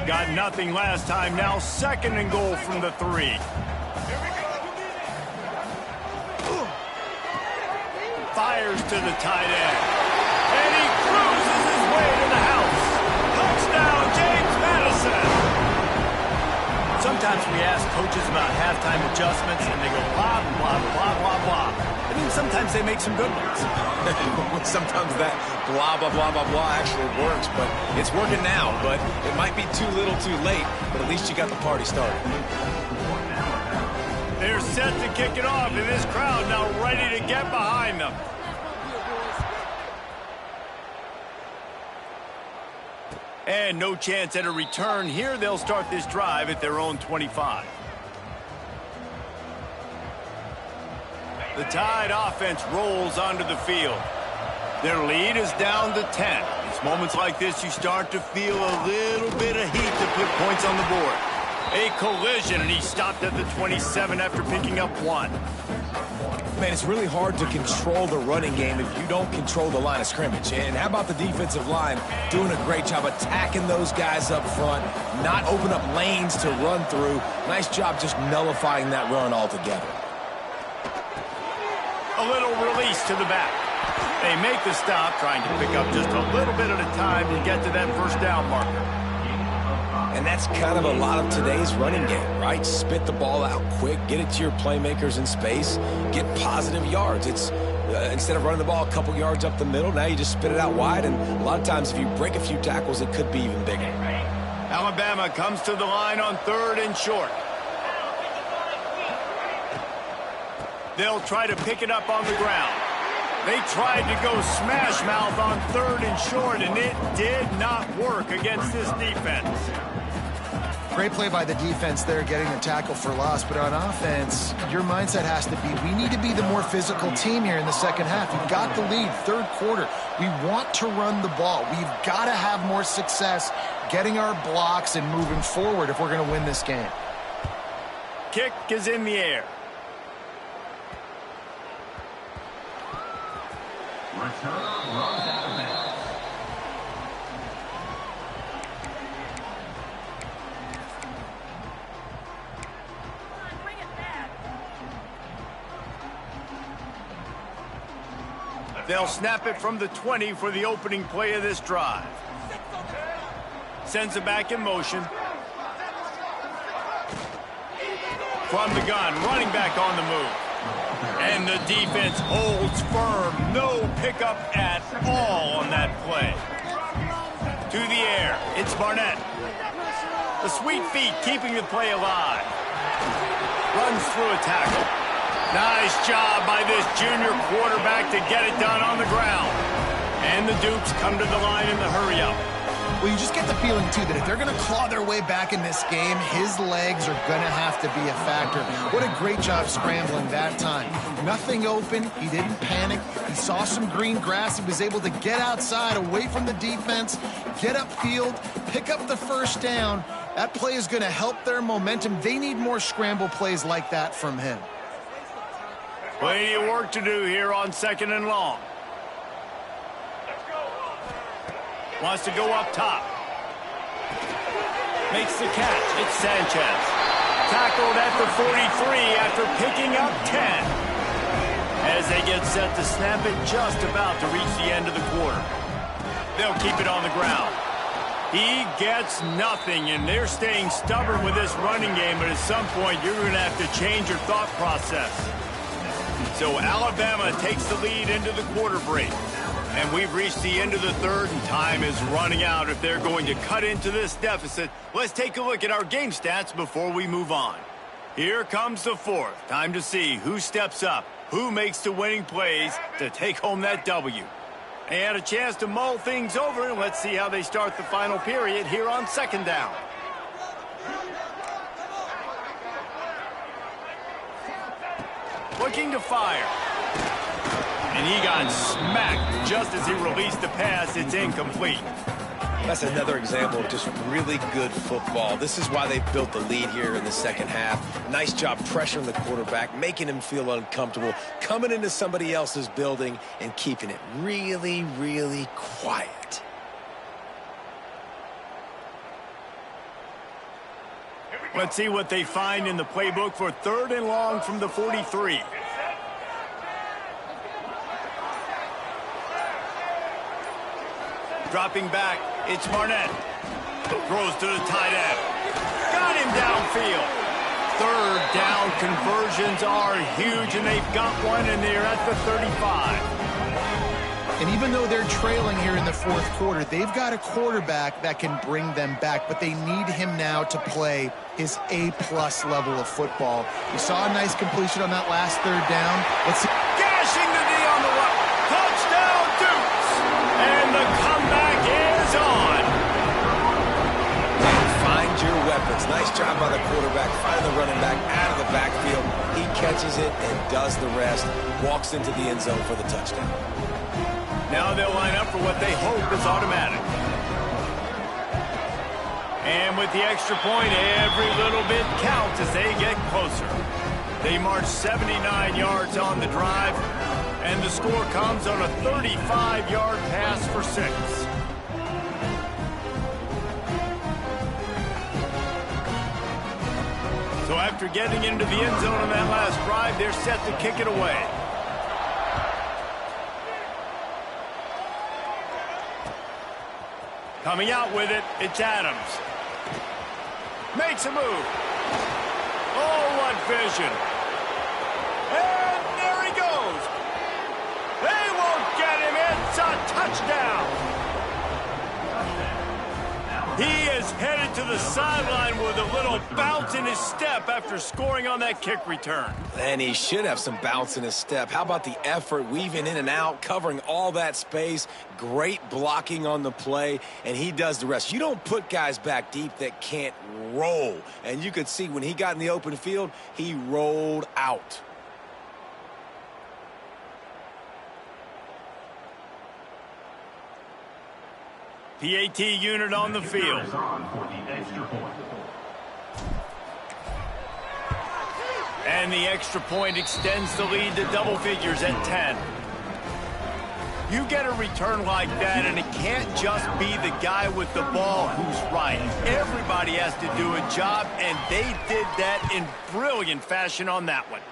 Got nothing last time. Now second and goal from the 3. Fires to the tight end. And he cruises his way to the house. Touchdown, James Madison. Sometimes we ask coaches about halftime adjustments, and they go blah, blah, blah, blah, blah. I mean, sometimes they make some good ones. Sometimes that blah, blah, blah, blah, blah actually works, but it's working now. But it might be too little too late, but at least you got the party started. They're set to kick it off, and this crowd now ready to get behind them. And no chance at a return here. They'll start this drive at their own 25. The Tide offense rolls onto the field. Their lead is down to 10. It's moments like this you start to feel a little bit of heat to put points on the board. A collision, and he stopped at the 27 after picking up 1. Man, it's really hard to control the running game if you don't control the line of scrimmage. And how about the defensive line doing a great job attacking those guys up front, not open up lanes to run through. Nice job just nullifying that run altogether. A little release to the back. They make the stop, trying to pick up just a little bit at a time to get to that first down marker. And that's kind of a lot of today's running game, right? Spit the ball out quick, get it to your playmakers in space, get positive yards. It's instead of running the ball a couple yards up the middle, now you just spit it out wide, and a lot of times if you break a few tackles, it could be even bigger. Alabama comes to the line on 3rd and short. They'll try to pick it up on the ground. They tried to go smash mouth on 3rd and short, and it did not work against this defense. Great play by the defense there, getting the tackle for loss. But on offense, your mindset has to be, we need to be the more physical team here in the second half. We've got the lead, 3rd quarter. We want to run the ball. We've got to have more success getting our blocks and moving forward if we're going to win this game. Kick is in the air. Return runs out of bounds. They'll snap it from the 20 for the opening play of this drive. Sends it back in motion. From the gun, running back on the move. And the defense holds firm. No pickup at all on that play. To the air, it's Barnett. The sweet feet keeping the play alive. Runs through a tackle. Nice job by this junior quarterback to get it done on the ground. And the Dukes come to the line in the hurry-up. Well, you just get the feeling, too, that if they're going to claw their way back in this game, his legs are going to have to be a factor. What a great job scrambling that time. Nothing open. He didn't panic. He saw some green grass. He was able to get outside, away from the defense, get upfield, pick up the first down. That play is going to help their momentum. They need more scramble plays like that from him. Plenty of work to do here on 2nd and long. Wants to go up top. Makes the catch. It's Sanchez. Tackled at the 43 after picking up 10. As they get set to snap it just about to reach the end of the quarter. They'll keep it on the ground. He gets nothing, and they're staying stubborn with this running game, but at some point you're going to have to change your thought process. So Alabama takes the lead into the quarter break. And we've reached the end of the third, and time is running out if they're going to cut into this deficit. Let's take a look at our game stats before we move on. Here comes the fourth. Time to see who steps up, who makes the winning plays to take home that W. And a chance to mull things over, and let's see how they start the final period here on second down. Looking to fire. And he got smacked just as he released the pass. It's incomplete. That's another example of just really good football. This is why they've built the lead here in the second half. Nice job pressuring the quarterback, making him feel uncomfortable, coming into somebody else's building and keeping it really, really quiet. Let's see what they find in the playbook for third and long from the 43. Dropping back, it's Barnett. Throws to the tight end. Got him downfield. Third down conversions are huge, and they've got one, and they're at the 35. And even though they're trailing here in the fourth quarter, they've got a quarterback that can bring them back, but they need him now to play his A-plus level of football. We saw a nice completion on that last third down. Let's see. Gashing the knee on the right. Touchdown, Dukes! And the comeback is on. Find your weapons. Nice job by the quarterback, finding the running back out of the backfield. He catches it and does the rest. Walks into the end zone for the touchdown. Now they'll line up for what they hope is automatic. And with the extra point, every little bit counts as they get closer. They march 79 yards on the drive, and the score comes on a 35-yard pass for 6. So after getting into the end zone on that last drive, they're set to kick it away. Coming out with it, it's Adams. Makes a move. Oh, what vision. And there he goes. They won't get him. It's a touchdown. He is headed to the sideline with a little bounce in his step after scoring on that kick return. And he should have some bounce in his step. How about the effort, weaving in and out, covering all that space, great blocking on the play, and he does the rest. You don't put guys back deep that can't roll. And you could see when he got in the open field, he rolled out. PAT unit on the field. And the extra point extends the lead to double figures at 10. You get a return like that, and it can't just be the guy with the ball who's right. Everybody has to do a job, and they did that in brilliant fashion on that one.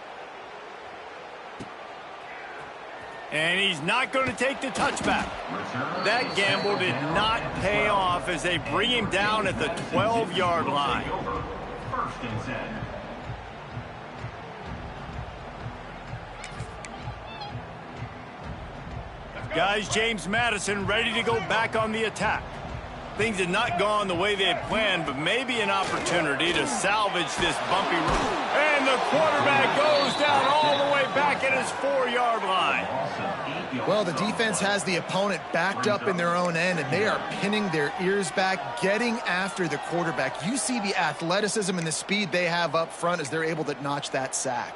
And he's not going to take the touchback. That gamble did not pay off as they bring him down at the 12-yard line. First and 10. Guys, James Madison ready to go back on the attack. Things had not gone the way they had planned, but maybe an opportunity to salvage this bumpy road. And the quarterback goes down all the way back at his 4-yard line. Well, the defense has the opponent backed up in their own end, and they are pinning their ears back, getting after the quarterback. You see the athleticism and the speed they have up front as they're able to notch that sack.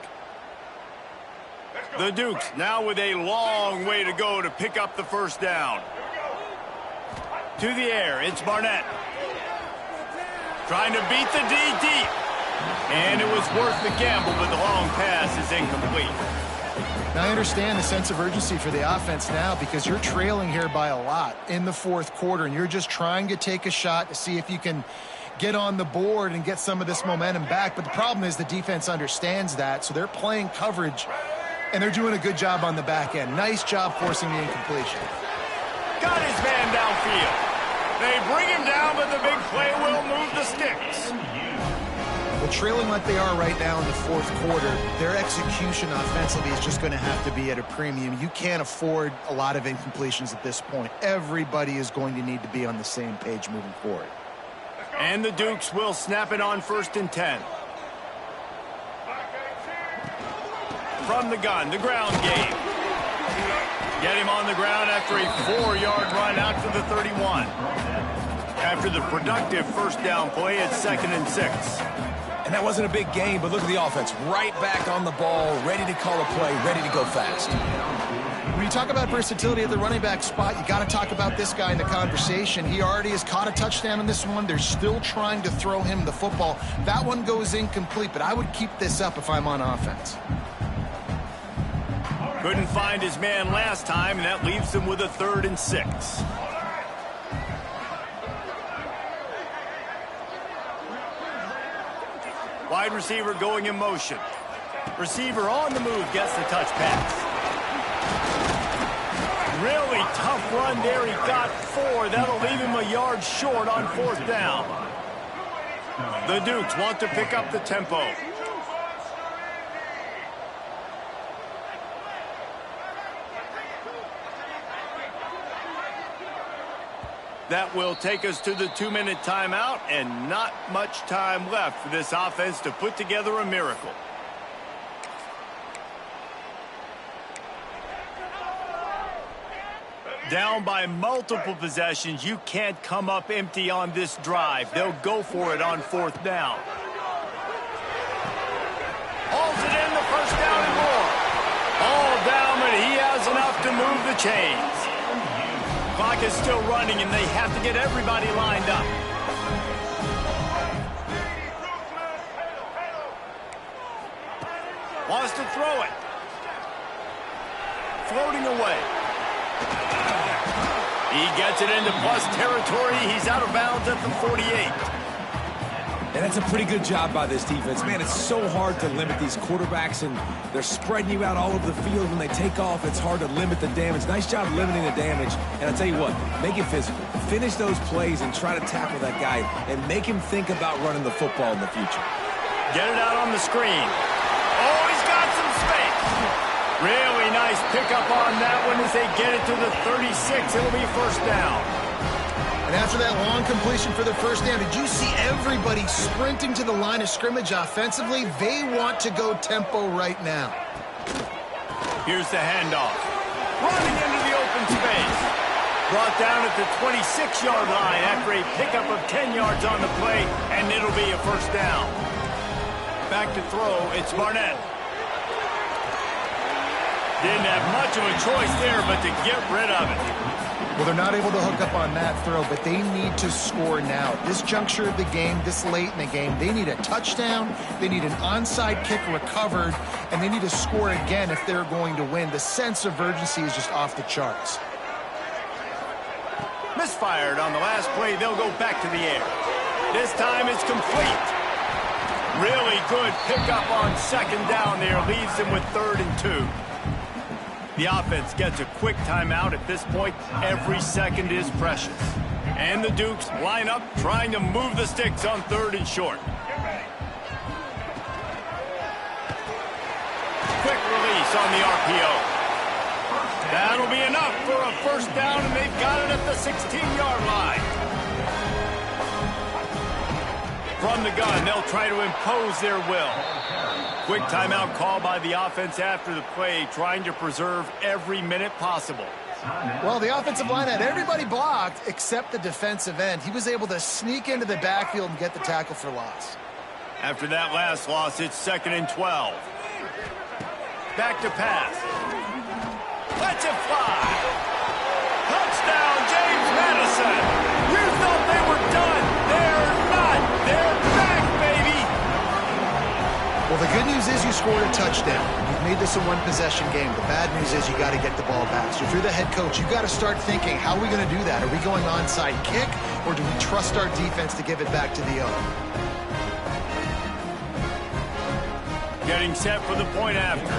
The Dukes now with a long way to go to pick up the first down. To the air, it's Barnett. Trying to beat the D deep. And it was worth the gamble, but the long pass is incomplete. Now, I understand the sense of urgency for the offense now because you're trailing here by a lot in the fourth quarter, and you're just trying to take a shot to see if you can get on the board and get some of this momentum back. But the problem is the defense understands that, so they're playing coverage, and they're doing a good job on the back end. Nice job forcing the incompletion. Got his man downfield. They bring him down, but the big play will move the sticks. Well, trailing like they are right now in the fourth quarter, their execution offensively is just going to have to be at a premium. You can't afford a lot of incompletions at this point. Everybody is going to need to be on the same page moving forward. And the Dukes will snap it on 1st and 10. From the gun, the ground game. Get him on the ground after a 4-yard run out to the 31. After the productive first down play, it's 2nd and 6. And that wasn't a big game, but look at the offense. Right back on the ball, ready to call a play, ready to go fast. When you talk about versatility at the running back spot, you got to talk about this guy in the conversation. He already has caught a touchdown in this one. They're still trying to throw him the football. That one goes incomplete, but I would keep this up if I'm on offense. Couldn't find his man last time, and that leaves him with a 3rd and 6. Wide receiver going in motion. Receiver on the move gets the touch pass. Really tough run there. He got 4. That'll leave him a yard short on 4th down. The Dukes want to pick up the tempo. That will take us to the 2-minute timeout, and not much time left for this offense to put together a miracle. Down by multiple possessions, you can't come up empty on this drive. They'll go for it on 4th down. Hauls it in, the 1st down and more. All down, but he has enough to move the chains. Clock is still running, and they have to get everybody lined up. Wants to throw it. Floating away. He gets it into plus territory. He's out of bounds at the 48. And that's a pretty good job by this defense. Man, it's so hard to limit these quarterbacks, and they're spreading you out all over the field. When they take off, it's hard to limit the damage. Nice job limiting the damage. And I'll tell you what, make it physical. Finish those plays and try to tackle that guy and make him think about running the football in the future. Get it out on the screen. Oh, he's got some space. Really nice pickup on that one as they get it to the 36. It'll be 1st down. And after that long completion for the 1st down, did you see everybody sprinting to the line of scrimmage offensively? They want to go tempo right now. Here's the handoff. Running into the open space. Brought down at the 26-yard line after a pickup of 10 yards on the play, and it'll be a 1st down. Back to throw, it's Barnett. Didn't have much of a choice there but to get rid of it. Well, they're not able to hook up on that throw, but they need to score now. This juncture of the game, this late in the game, they need a touchdown, they need an onside kick recovered, and they need to score again if they're going to win. The sense of urgency is just off the charts. Misfired on the last play. They'll go back to the air. This time it's complete. Really good pickup on 2nd down there. Leaves them with 3rd and 2. The offense gets a quick timeout. At this point, every second is precious. And the Dukes line up, trying to move the sticks on 3rd and short. Quick release on the RPO. That'll be enough for a 1st down, and they've got it at the 16-yard line. From the gun, they'll try to impose their will. Quick timeout call by the offense after the play, trying to preserve every minute possible. Well, the offensive line had everybody blocked except the defensive end. He was able to sneak into the backfield and get the tackle for loss. After that last loss, it's 2nd and 12. Back to pass. Let's it fly. Touchdown, James Madison. You thought they were done. They're not. They're back, baby. Well, the good news is you scored a touchdown. You've made this a one-possession game. The bad news is you got to get the ball back. So if you're the head coach, you got to start thinking, how are we going to do that? Are we going onside kick, or do we trust our defense to give it back to the owner? Getting set for the point after.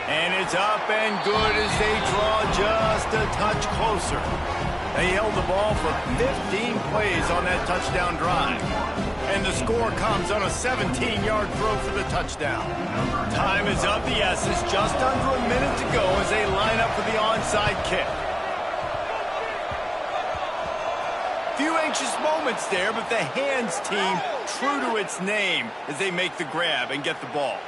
And it's up and good as they draw just a touch closer. They held the ball for 15 plays on that touchdown drive. And the score comes on a 17-yard throw for the touchdown. Time is of the essence, just under a minute to go as they line up for the onside kick. Few anxious moments there, but the hands team true to its name as they make the grab and get the ball.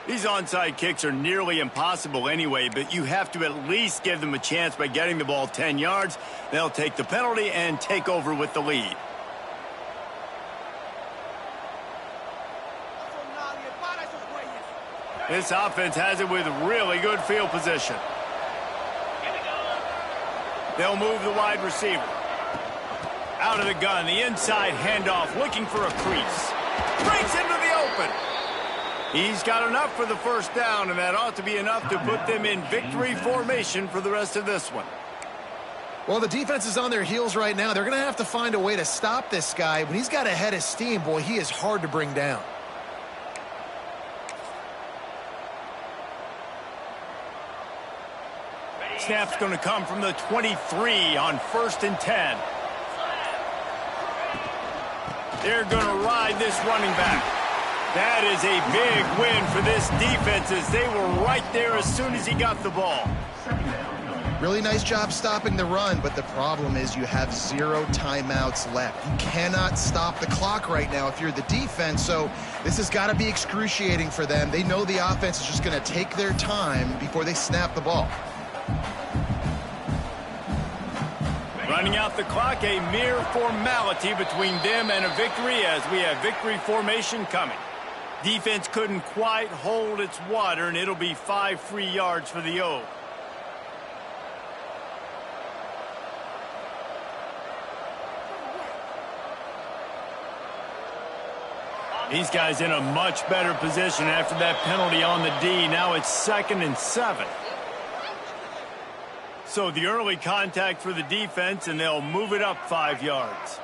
These onside kicks are nearly impossible anyway, but you have to at least give them a chance by getting the ball 10 yards. They'll take the penalty and take over with the lead. This offense has it with really good field position. They'll move the wide receiver. Out of the gun, the inside handoff, looking for a crease. Breaks into the open. He's got enough for the first down, and that ought to be enough to put them in victory formation for the rest of this one. Well, the defense is on their heels right now. They're going to have to find a way to stop this guy. When he's got a head of steam, boy, he is hard to bring down. Snap's going to come from the 23 on 1st and 10. They're going to ride this running back. That is a big win for this defense as they were right there as soon as he got the ball. Really nice job stopping the run, but the problem is you have 0 timeouts left. You cannot stop the clock right now if you're the defense, so this has got to be excruciating for them. They know the offense is just going to take their time before they snap the ball. Running out the clock, a mere formality between them and a victory as we have victory formation coming. Defense couldn't quite hold its water, and it'll be 5 free yards for the O. These guys in a much better position after that penalty on the D. Now it's 2nd and 7. So the early contact for the defense, and they'll move it up 5 yards.